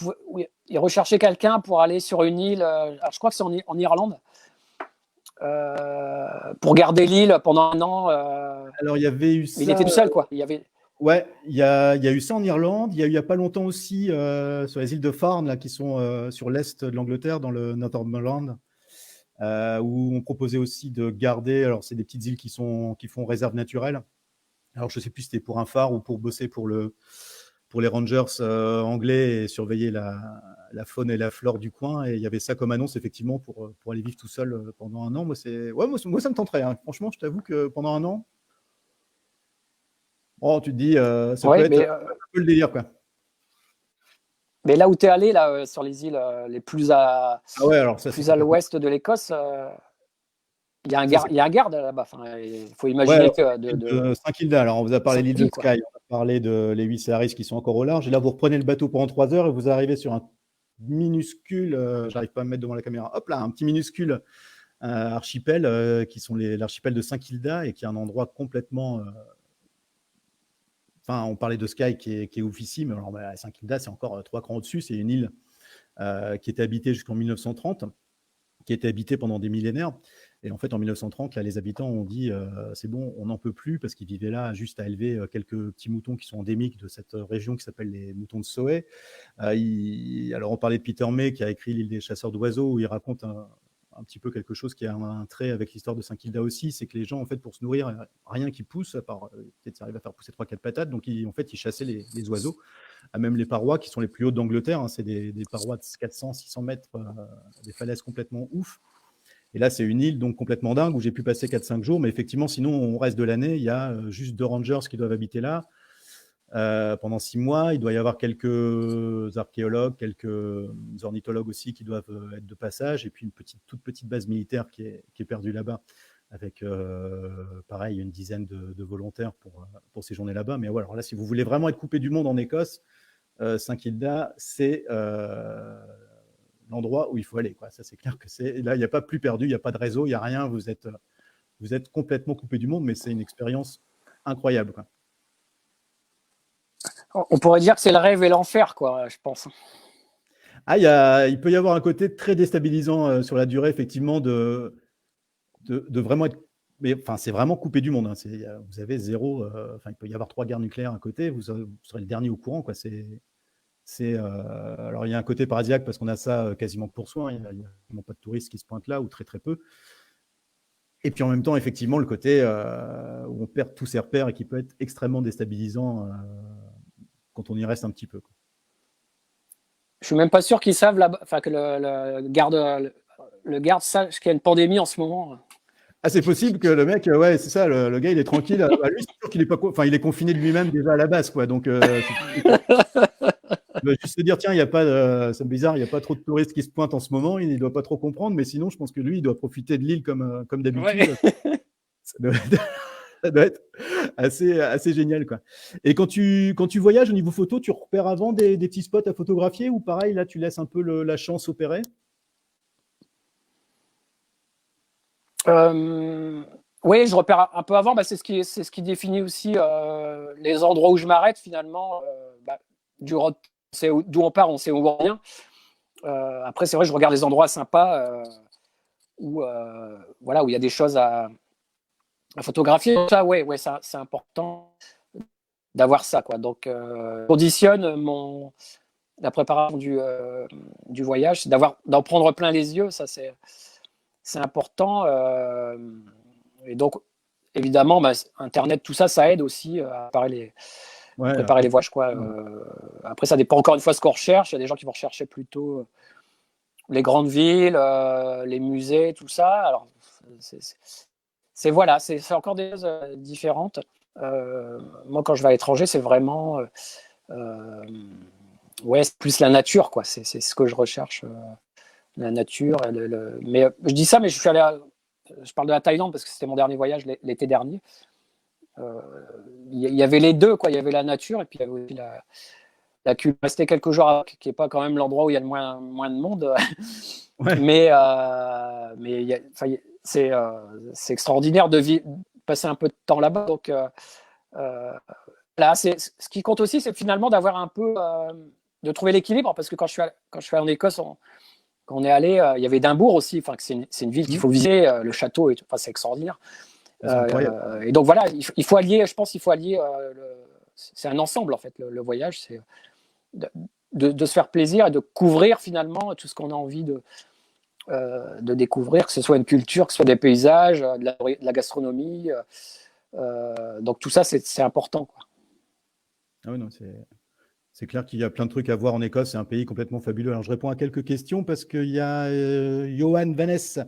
ils recherchaient quelqu'un pour aller sur une île. Alors je crois que c'est en Irlande. Pour garder l'île pendant un an. Alors il y avait eu ça. Il était tout seul, quoi. Il y avait. Ouais, il y a eu ça en Irlande. Il y a eu il y a pas longtemps aussi sur les îles de Farne, là, qui sont sur l'est de l'Angleterre, dans le Northumberland, où on proposait aussi de garder. Alors c'est des petites îles qui font réserve naturelle. Alors je sais plus si c'était pour un phare ou pour bosser pour les rangers anglais et surveiller la faune et la flore du coin. Et il y avait ça comme annonce effectivement pour aller vivre tout seul pendant un an. Moi ça me tenterait. Hein. Franchement, je t'avoue que pendant un an. Oh, tu te dis, ça peut être un peu le délire, quoi. Mais là où tu es allé, là, sur les îles les plus à l'ouest de l'Écosse, il y a un garde là-bas. Il faut imaginer que de Saint-Kilda. Alors, on vous a parlé de l'île de Skye, on a parlé de les 8 Saharis qui sont encore au large. Et là, vous reprenez le bateau pendant 3 heures et vous arrivez sur un minuscule, j'arrive pas à me mettre devant la caméra, hop là, un petit minuscule archipel qui sont l'archipel de Saint-Kilda et qui est un endroit complètement. On parlait de Skye qui est oufissime. Alors, Saint-Kilda, c'est encore 3 crans au-dessus. C'est une île qui était habitée jusqu'en 1930, qui était habitée pendant des millénaires. Et en fait, en 1930, là, les habitants ont dit c'est bon, on n'en peut plus, parce qu'ils vivaient là juste à élever quelques petits moutons qui sont endémiques de cette région qui s'appelle les moutons de Soé. Alors, on parlait de Peter May qui a écrit L'île des chasseurs d'oiseaux, où il raconte un petit peu quelque chose qui a un trait avec l'histoire de Saint-Kilda aussi, c'est que les gens, en fait, pour se nourrir, rien qui pousse, à part peut-être ça arrive à faire pousser 3-4 patates, donc ils chassaient les oiseaux, à même les parois qui sont les plus hautes d'Angleterre, hein, c'est des parois de 400-600 mètres, des falaises complètement ouf. Et là, c'est une île donc complètement dingue où j'ai pu passer 4-5 jours, mais effectivement, sinon, au reste de l'année, il y a juste 2 rangers qui doivent habiter là. Pendant 6 mois, il doit y avoir quelques archéologues, quelques ornithologues aussi qui doivent être de passage, et puis une toute petite base militaire qui est perdue là-bas, avec pareil une dizaine de volontaires pour ces journées là-bas. Mais ouais, alors là, si vous voulez vraiment être coupé du monde en Écosse, Saint-Kilda, c'est l'endroit où il faut aller, quoi. Ça, c'est clair que là, il n'y a pas plus perdu, il n'y a pas de réseau, il n'y a rien. Vous êtes complètement coupé du monde, mais c'est une expérience incroyable, quoi. On pourrait dire que c'est le rêve et l'enfer, quoi, je pense. Il peut y avoir un côté très déstabilisant sur la durée, effectivement, de vraiment être. Mais c'est vraiment coupé du monde. Hein. Vous avez zéro. Il peut y avoir 3 guerres nucléaires à côté, vous serez le dernier au courant, quoi. Alors, il y a un côté paradisiaque parce qu'on a ça quasiment pour soi. Il n'y a quasiment pas de touristes qui se pointent là, ou très très peu. Et puis en même temps, effectivement, le côté où on perd tous ses repères et qui peut être extrêmement déstabilisant quand on y reste un petit peu. Je suis même pas sûr qu'ils savent que le garde sache qu'il y a une pandémie en ce moment. Ah, c'est possible que le mec, ouais, c'est ça, le gars, il est tranquille. Lui, c'est sûr qu'il est pas, enfin, il est confiné de lui-même déjà à la base, quoi. Donc, il va juste se dire, tiens, il y a pas, c'est bizarre, il n'y a pas trop de touristes qui se pointent en ce moment. Il ne doit pas trop comprendre, mais sinon, je pense que lui, il doit profiter de l'île comme d'habitude. Ouais. Ça doit être assez génial, quoi. Et quand tu voyages au niveau photo, tu repères avant des petits spots à photographier, ou pareil, là, tu laisses un peu la chance opérer? Oui, je repère un peu avant. C'est ce qui définit aussi les endroits où je m'arrête finalement. D'où on part, on sait où on revient. Après, c'est vrai, je regarde les endroits sympas où il y a des choses à photographier. Ça, ouais, ça, c'est important d'avoir ça, quoi. Donc, conditionne la préparation du voyage, c'est d'en prendre plein les yeux. Ça, c'est important. Et donc, évidemment, Internet, tout ça, ça aide aussi à préparer les voyages, quoi. Après, ça dépend encore une fois ce qu'on recherche. Il y a des gens qui vont rechercher plutôt les grandes villes, les musées, tout ça. Alors, c'est encore des choses différentes. Moi, quand je vais à l'étranger, c'est vraiment c'est plus la nature, quoi. C'est ce que je recherche, la nature. Mais je dis ça, mais je parle de la Thaïlande parce que c'était mon dernier voyage l'été dernier. Il y avait les deux, quoi. Il y avait la nature et puis il y avait aussi la culture. Rester quelques jours qui n'est pas quand même l'endroit où il y a le moins de monde. Ouais. Mais c'est extraordinaire de passer un peu de temps là-bas. Donc là, ce qui compte aussi, c'est finalement d'avoir un peu de trouver l'équilibre, parce que quand je suis allé en Écosse, quand on est allé, il y avait Édimbourg aussi. Enfin, c'est une ville qu'il faut visiter, le château, c'est extraordinaire. Et donc voilà, il faut allier. Je pense qu'il faut allier. C'est un ensemble en fait. Le voyage, c'est de se faire plaisir et de couvrir finalement tout ce qu'on a envie de découvrir, que ce soit une culture, que ce soit des paysages, de la gastronomie. Donc tout ça, c'est important, quoi. Ah oui, non, c'est clair qu'il y a plein de trucs à voir en Écosse. C'est un pays complètement fabuleux. Alors, je réponds à quelques questions parce qu'il y a Johan Vanessa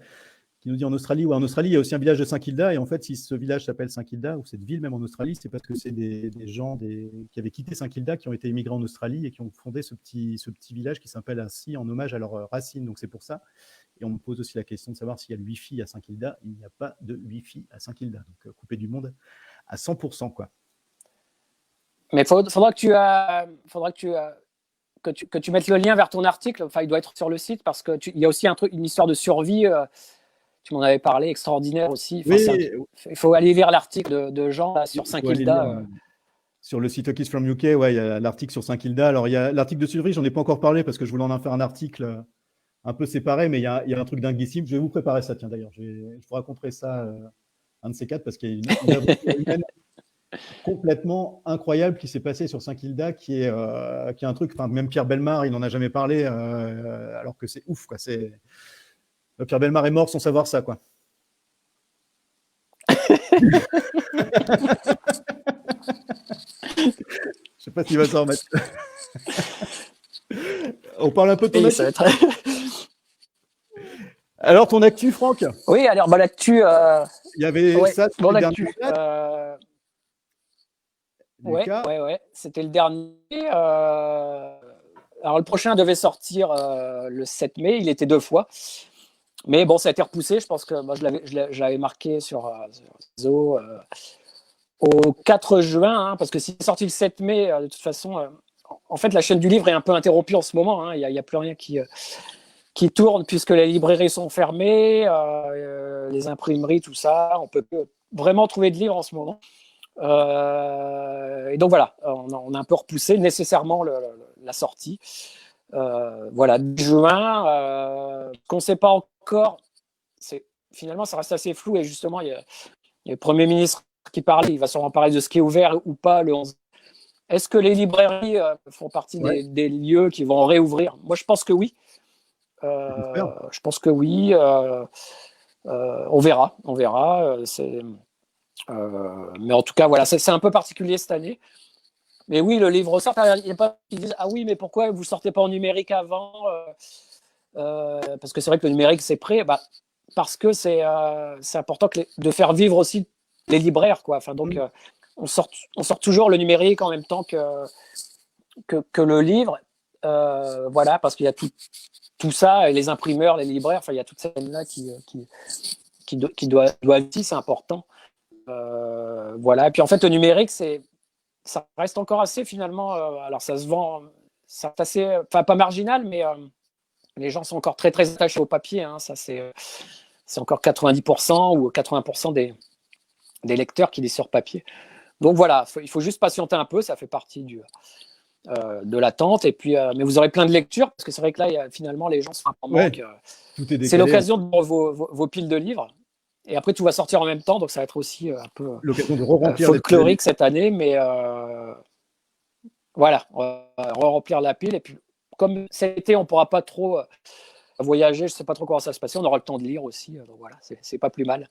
qui nous dit en Australie, il y a aussi un village de Saint-Kilda. Et en fait, si ce village s'appelle Saint-Kilda, ou cette ville même en Australie, c'est parce que c'est des gens qui avaient quitté Saint-Kilda, qui ont été émigrés en Australie et qui ont fondé ce petit village qui s'appelle ainsi en hommage à leurs racines. Donc, c'est pour ça. Et on me pose aussi la question de savoir s'il y a le Wi-Fi à Saint-Kilda. Il n'y a pas de Wi-Fi à Saint-Kilda. Donc, coupé du monde à 100%, quoi. Mais il faudra que tu mettes le lien vers ton article. Enfin, il doit être sur le site parce qu'il y a aussi une histoire de survie. Tu m'en avais parlé, extraordinaire aussi. Enfin, oui. Il faut aller lire l'article de Jean là, sur Saint-Kilda. Sur le site Kiss from UK, ouais, il y a l'article sur Saint-Kilda. Alors, il y a l'article de survie, j'en ai pas encore parlé parce que je voulais en faire un article un peu séparé, mais il y a un truc dinguissime. Je vais vous préparer ça, tiens, d'ailleurs. Je vous raconterai ça, un de ces quatre, parce qu'il y a une complètement incroyable qui s'est passé sur Saint-Kilda, qui est un truc, enfin, même Pierre Bellemare, il n'en a jamais parlé, alors que c'est ouf, quoi. Pierre Bellemare est mort sans savoir ça, quoi. Je sais pas s'il va s'en remettre. On parle un peu de ton actu. Alors, ton actu, Franck? Oui, alors, l'actu... Il y avait ça, bon, l'actu. Ouais. C'était le dernier. Alors, le prochain devait sortir le 7 mai. Il était 2 fois. Mais bon, ça a été repoussé. Je pense que moi, je l'avais marqué sur réseau au 4 juin. Hein, parce que s'il est sorti le 7 mai, de toute façon, en fait, la chaîne du livre est un peu interrompue en ce moment. Hein, il n'y a plus rien qui tourne puisque les librairies sont fermées, les imprimeries, tout ça. On peut vraiment trouver de livres en ce moment. Et donc voilà, on a un peu repoussé nécessairement la sortie. Voilà, juin, qu'on ne sait pas encore. Finalement, ça reste assez flou. Et justement, il y a le Premier ministre qui parle. Il va sûrement parler de ce qui est ouvert ou pas le 11. Est-ce que les librairies font partie des lieux qui vont réouvrir? Moi, je pense que oui. Je pense que oui. On verra. Mais en tout cas, voilà, c'est un peu particulier cette année. Mais oui, le livre sort. Il n'y a pas qui disent ah oui, mais pourquoi vous sortez pas en numérique avant parce que c'est vrai que le numérique c'est prêt. Parce que c'est important de faire vivre aussi les libraires, quoi. Enfin, donc on sort toujours le numérique en même temps que le livre. Voilà, parce qu'il y a tout ça, et les imprimeurs, les libraires, enfin, il y a toute cette scène-là qui doit aussi, c'est important. Voilà, et puis en fait, le numérique, ça reste encore assez finalement. Alors, ça se vend, c'est assez, enfin, pas marginal, mais les gens sont encore très, très attachés au papier. Hein, ça, c'est encore 90% ou 80% des lecteurs qui lisent sur papier. Donc voilà, il faut juste patienter un peu, ça fait partie de l'attente. Et puis, mais vous aurez plein de lectures, parce que c'est vrai que là, finalement, les gens sont un peu en manque. C'est l'occasion de vos piles de livres. Et après, tout va sortir en même temps, donc ça va être aussi un peu l'occasion de re-remplir folklorique cette année. Mais voilà, on va re-remplir la pile. Et puis, comme cet été, on ne pourra pas trop voyager, je ne sais pas trop comment ça va se passer, on aura le temps de lire aussi. Donc voilà, c'est pas plus mal.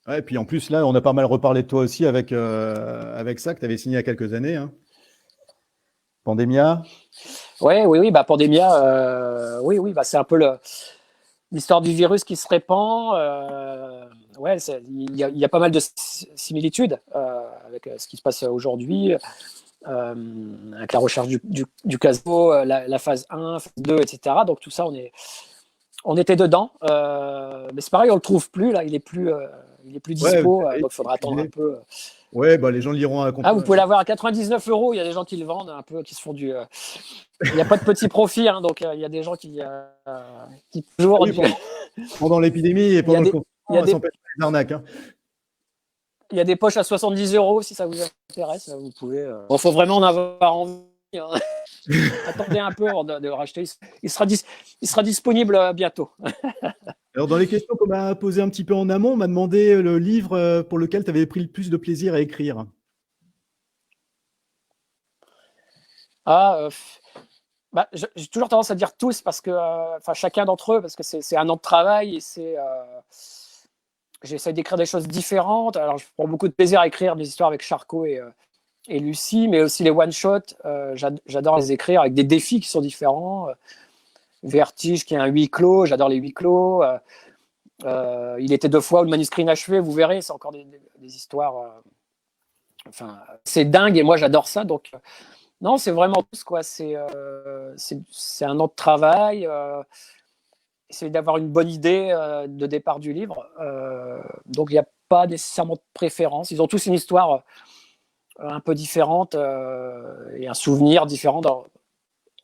Ouais, et puis en plus, là, on a pas mal reparlé de toi aussi avec ça que tu avais signé il y a quelques années. Hein. Pandémia. Oui, Pandémia, oui, c'est un peu l'histoire du virus qui se répand. Il y a pas mal de similitudes avec ce qui se passe aujourd'hui, avec la recherche du casino, la phase 1, phase 2, etc. Donc tout ça, on était dedans. Mais c'est pareil, on le trouve plus, là, il est plus dispo, donc il faudra attendre un peu. Ouais, les gens liront à vous pouvez l'avoir à 99 €. Il y a des gens qui le vendent un peu, qui se font du. Il n'y a pas de petit profit, hein, donc il y a des gens qui toujours. Oui, pendant l'épidémie et pendant le confinement, on s'empêche les arnaques. Hein. Il y a des poches à 70 € si ça vous intéresse. Vous pouvez. Il faut vraiment en avoir envie. Hein. Attendez un peu avant de le racheter. Il sera disponible bientôt. Alors, dans les questions qu'on m'a posées un petit peu en amont, on m'a demandé le livre pour lequel tu avais pris le plus de plaisir à écrire. J'ai toujours tendance à dire tous parce que, chacun d'entre eux, parce que c'est un an de travail et j'essaie d'écrire des choses différentes. Alors, je prends beaucoup de plaisir à écrire des histoires avec Charcot et Lucie, mais aussi les one-shots. J'adore les écrire avec des défis qui sont différents. Vertige, qui est un huis clos, j'adore les huis clos. Il était 2 fois le manuscrit inachevé, vous verrez, c'est encore des histoires. C'est dingue et moi j'adore ça. Donc, non, c'est vraiment tout, quoi. C'est un an de travail. Essayer d'avoir une bonne idée de départ du livre. Donc, il n'y a pas nécessairement de préférence. Ils ont tous une histoire un peu différente et un souvenir différent en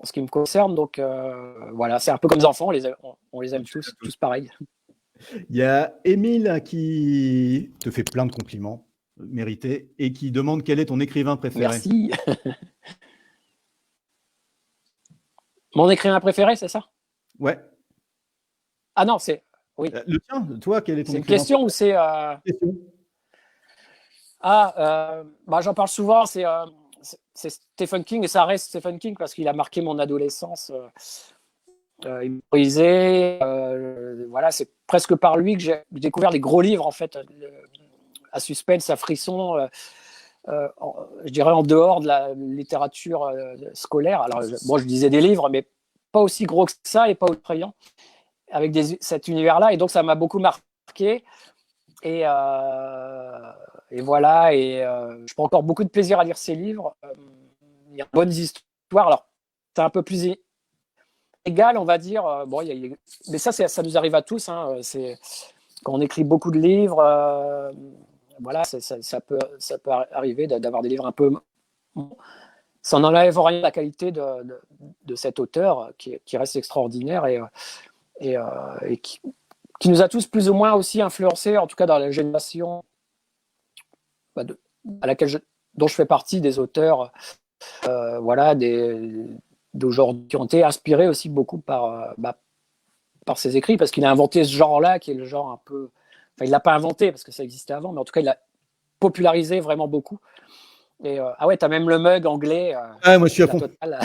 ce qui me concerne. Donc, voilà, c'est un peu comme les enfants, on les aime tous pareil. Il y a Émile qui te fait plein de compliments mérités et qui demande quel est ton écrivain préféré. Merci. Mon écrivain préféré, c'est ça? Ouais. Ah non, c'est... Oui. Le tien, toi, quel est ton écrivain préféré? C'est une question ou c'est... j'en parle souvent, c'est Stephen King, et ça reste Stephen King parce qu'il a marqué mon adolescence. Il brisait, voilà, c'est presque par lui que j'ai découvert les gros livres, en fait, à suspense, à frisson, je dirais en dehors de la littérature scolaire. Alors, je lisais des livres, mais pas aussi gros que ça et pas aussi effrayant, avec cet univers-là, et donc ça m'a beaucoup marqué. Et voilà, et je prends encore beaucoup de plaisir à lire ces livres. Il y a de bonnes histoires. Alors, c'est un peu plus égal, on va dire. Mais ça nous arrive à tous. Hein. Quand on écrit beaucoup de livres, voilà, ça peut arriver d'avoir des livres un peu. Ça n'enlève rien à la qualité de cet auteur qui reste extraordinaire et qui nous a tous plus ou moins aussi influencés, en tout cas dans la génération dont je fais partie, des auteurs voilà, d'aujourd'hui, qui ont été inspirés aussi beaucoup par ses écrits, parce qu'il a inventé ce genre-là, qui est le genre un peu... Enfin, il ne l'a pas inventé, parce que ça existait avant, mais en tout cas, il l'a popularisé vraiment beaucoup. Et, ah ouais, t'as même le mug anglais. Ah, moi, je suis à La fond. totale.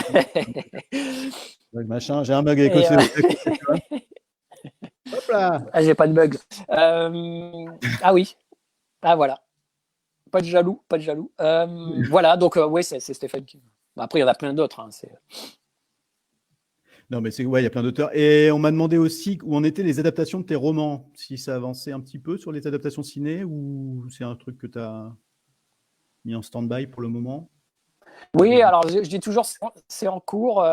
Machin, j'ai un mug Et, écossais. Tu vois. Hop là. ah, j'ai pas de bug. Ah oui. Ah voilà. Pas de jaloux, pas de jaloux. Voilà, donc oui, c'est Stephen King. Après, il y en a plein d'autres. Hein, Non, mais ouais, il y a plein d'auteurs. Et on m'a demandé aussi où en étaient les adaptations de tes romans, si ça avançait un petit peu sur les adaptations ciné ou c'est un truc que tu as mis en stand-by pour le moment. Oui, alors je dis toujours, c'est en cours.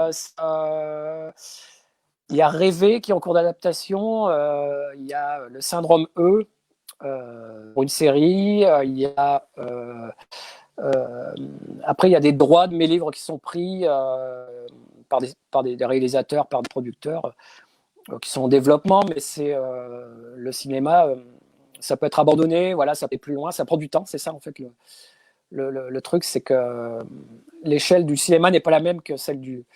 Il y a Rêver qui est en cours d'adaptation. Il y a le Syndrome E pour une série. Il y a après, il y a des droits de mes livres qui sont pris par des réalisateurs, par des producteurs qui sont en développement, mais c'est le cinéma, ça peut être abandonné, voilà, ça peut être plus loin, ça prend du temps, c'est ça en fait le truc, c'est que l'échelle du cinéma n'est pas la même que celle du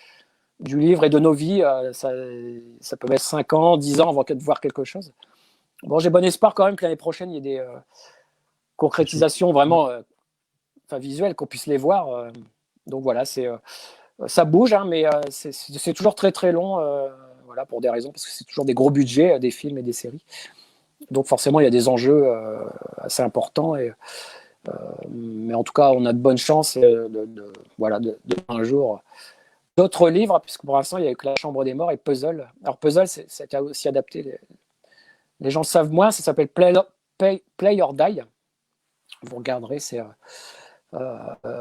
livre et de nos vies. Ça peut mettre 5 ans, 10 ans avant de voir quelque chose. Bon, j'ai bon espoir quand même que l'année prochaine, il y ait des concrétisations vraiment visuelles, qu'on puisse les voir. Donc voilà, ça bouge, hein, mais c'est toujours très très long, voilà, pour des raisons, parce que c'est toujours des gros budgets, des films et des séries. Donc forcément, il y a des enjeux assez importants. Mais en tout cas, on a de bonnes chances voilà, de un jour d'autres livres, puisque pour l'instant, il n'y a que La Chambre des Morts et Puzzle. Alors Puzzle, c'est aussi adapté. Les gens savent moins, ça s'appelle Play or Die. Vous regarderez,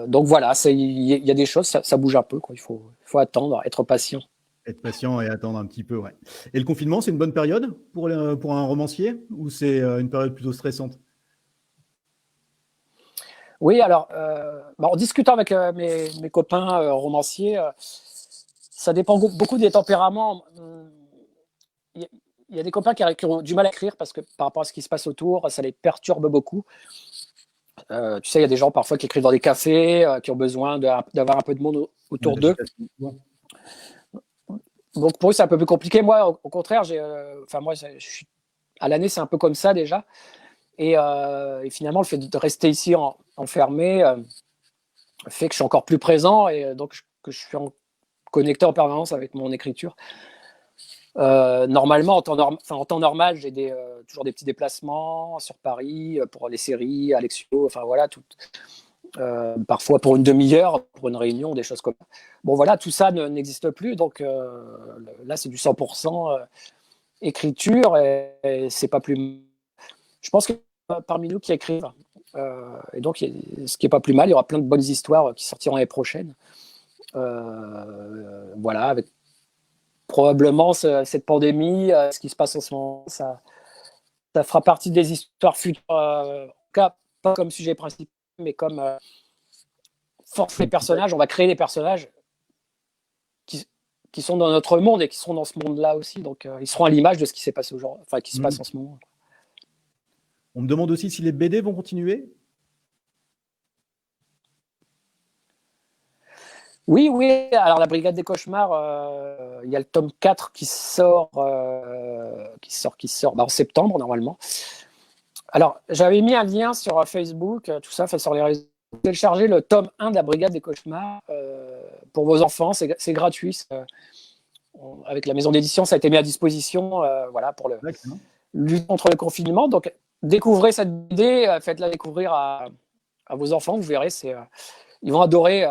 donc voilà, il y a des choses, ça bouge un peu, quoi. Il faut attendre, être patient. Être patient et attendre un petit peu, ouais. Et le confinement, c'est une bonne période pour un romancier ou c'est une période plutôt stressante? Oui, alors, en discutant avec mes copains romanciers, ça dépend beaucoup des tempéraments. Il y a des copains qui ont du mal à écrire parce que par rapport à ce qui se passe autour, ça les perturbe beaucoup. Tu sais, il y a des gens parfois qui écrivent dans des cafés, qui ont besoin d'avoir un peu de monde autour d'eux. Donc pour eux, c'est un peu plus compliqué. Moi, au contraire, moi, à l'année, c'est un peu comme ça déjà. Et finalement, le fait de rester ici enfermé fait que je suis encore plus présent et donc que je suis connecté en permanence avec mon écriture. Normalement, en temps normal, j'ai toujours des petits déplacements sur Paris pour les séries, Alexio, enfin voilà, parfois pour une demi-heure, pour une réunion, des choses comme ça. Bon voilà, tout ça n'existe plus, donc là c'est du 100% écriture et c'est pas plus. Je pense que parmi nous qui écrivent, et donc ce qui est pas plus mal, il y aura plein de bonnes histoires qui sortiront l'année prochaine. Voilà, avec probablement cette pandémie, ce qui se passe en ce moment, ça fera partie des histoires futures, en tout cas pas comme sujet principal, mais comme force des personnages. On va créer des personnages qui sont dans notre monde et qui seront dans ce monde-là aussi. Donc ils seront à l'image de ce qui s'est passé aujourd'hui, enfin qui se passe en ce moment. On me demande aussi si les BD vont continuer. Oui. Alors, la Brigade des Cauchemars, il y a le tome 4 qui sort en septembre, normalement. Alors, j'avais mis un lien sur Facebook, tout ça, sur les réseaux. Téléchargez le tome 1 de la Brigade des Cauchemars pour vos enfants. C'est gratuit. Avec la maison d'édition, ça a été mis à disposition voilà, pour lutter contre le confinement. Donc, découvrez cette BD, faites-la découvrir à vos enfants. Vous verrez, ils vont adorer.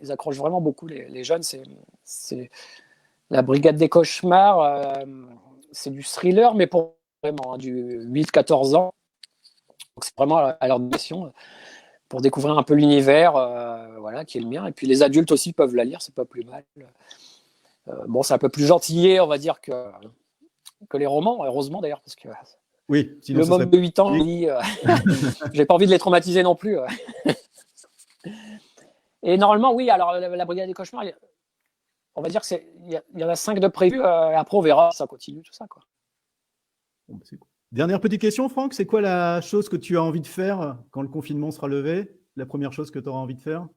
Ils accrochent vraiment beaucoup, les jeunes. C'est la Brigade des Cauchemars. C'est du thriller, mais pour vraiment du 8-14 ans. Donc c'est vraiment à leur destination pour découvrir un peu l'univers, voilà, qui est le mien. Et puis les adultes aussi peuvent la lire, c'est pas plus mal. Bon, c'est un peu plus gentillé, on va dire, que les romans, heureusement d'ailleurs, parce que oui, le môme de 8 ans, j'ai pas envie de les traumatiser non plus. Et normalement, oui, alors la Brigade des Cauchemars, on va dire qu'il y en a 5 de prévus, et après on verra si ça continue, tout ça, quoi. Bon, c'est cool. Dernière petite question, Franck, c'est quoi la chose que tu as envie de faire quand le confinement sera levé? La première chose que tu auras envie de faire?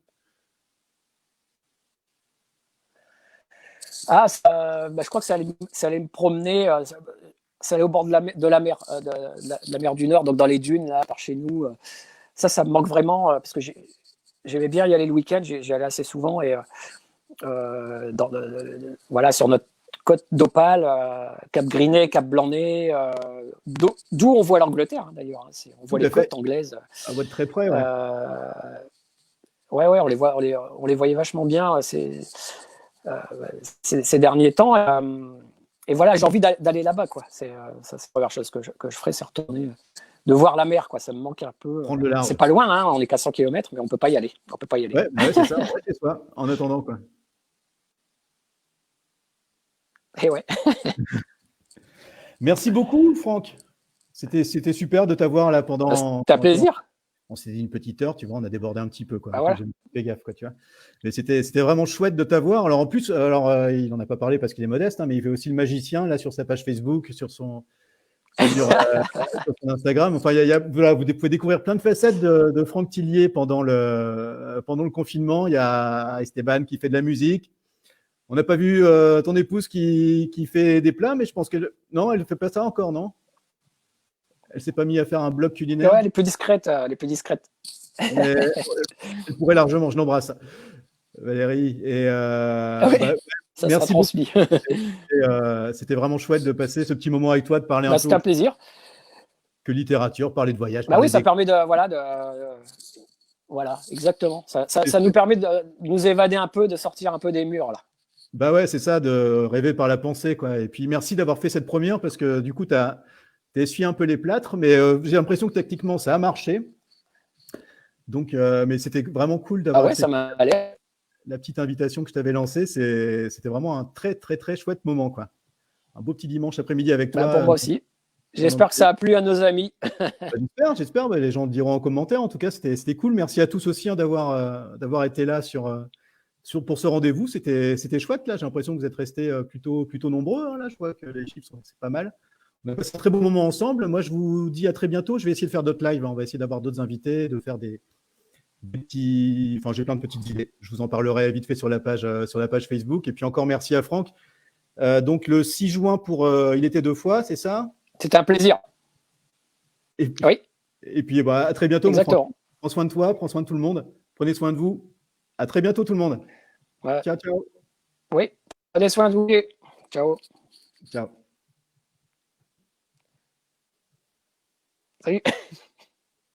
Je crois que ça allait me promener, ça allait au bord de la mer, de la mer du Nord, donc dans les dunes, là, par chez nous. Ça me manque vraiment, parce que j'aimais bien y aller le week-end, j'y allais assez souvent et voilà, sur notre côte d'Opale, Cap Grinet, Cap Blanc-Nez, d'où on voit l'Angleterre d'ailleurs. On voit les côtes anglaises. À votre très près, ouais. Ouais, on les voyait vachement bien ces derniers temps. Et voilà, j'ai envie d'aller là-bas, quoi. Ça, c'est la première chose que je ferai, c'est retourner, de voir la mer, quoi. Ça me manque un peu. Prendre le large. C'est pas loin, hein, on est 400 km, mais on peut pas y aller. Ouais, c'est ça. C'est ça. En attendant, quoi. Et ouais. Merci beaucoup, Franck. C'était super de t'avoir là pendant. C'était un plaisir. On s'est dit une petite heure, tu vois, on a débordé un petit peu, quoi. Ah, voilà. J'ai fait gaffe, quoi, tu vois. Mais c'était vraiment chouette de t'avoir. Alors en plus, il n'en a pas parlé parce qu'il est modeste, hein, mais il fait aussi le magicien là sur sa page Facebook, sur son Instagram. Enfin, voilà, vous pouvez découvrir plein de facettes de Franck Tillier pendant le confinement. Il y a Esteban qui fait de la musique. On n'a pas vu ton épouse qui fait des plats, mais je pense qu'elle... Non, elle ne fait pas ça encore, non? Elle ne s'est pas mise à faire un blog culinaire? Ouais, elle est plus discrète. Elle pourrait largement, je l'embrasse. Valérie. Et, ça sera transmis. C'était vraiment chouette de passer ce petit moment avec toi, de parler un peu. C'était un plaisir. Que littérature, parler de voyage. Oui, ça permet de... Voilà, exactement. Ça nous permet de nous évader un peu, de sortir un peu des murs, là. Bah ouais, c'est ça, de rêver par la pensée, quoi. Et puis merci d'avoir fait cette première parce que du coup, tu as essuyé un peu les plâtres, mais j'ai l'impression que techniquement, ça a marché. Donc, mais c'était vraiment cool d'avoir ça m'allait. La petite invitation que je t'avais lancée. C'était vraiment un très, très, très chouette moment, quoi. Un beau petit dimanche après-midi avec toi. Pour moi aussi. J'espère que ça a plu à nos amis. J'espère. Les gens le diront en commentaire. En tout cas, c'était cool. Merci à tous aussi d'avoir été là pour ce rendez-vous. C'était chouette. Là, j'ai l'impression que vous êtes restés plutôt nombreux. Hein, là, je vois que les chiffres, c'est pas mal. On a passé un très beau moment ensemble. Moi, je vous dis à très bientôt. Je vais essayer de faire d'autres lives. Hein. On va essayer d'avoir d'autres invités, de faire des petits... Enfin, j'ai plein de petites idées. Je vous en parlerai vite fait sur la page Facebook. Et puis encore merci à Franck. Donc le 6 juin Il était 2 fois, c'est ça? C'était un plaisir. Oui. Et puis à très bientôt. Exactement. Prends soin de toi, prends soin de tout le monde. Prenez soin de vous. À très bientôt tout le monde. Ouais. Ciao. Oui. Prenez soin de vous. Ciao. Ciao. Salut.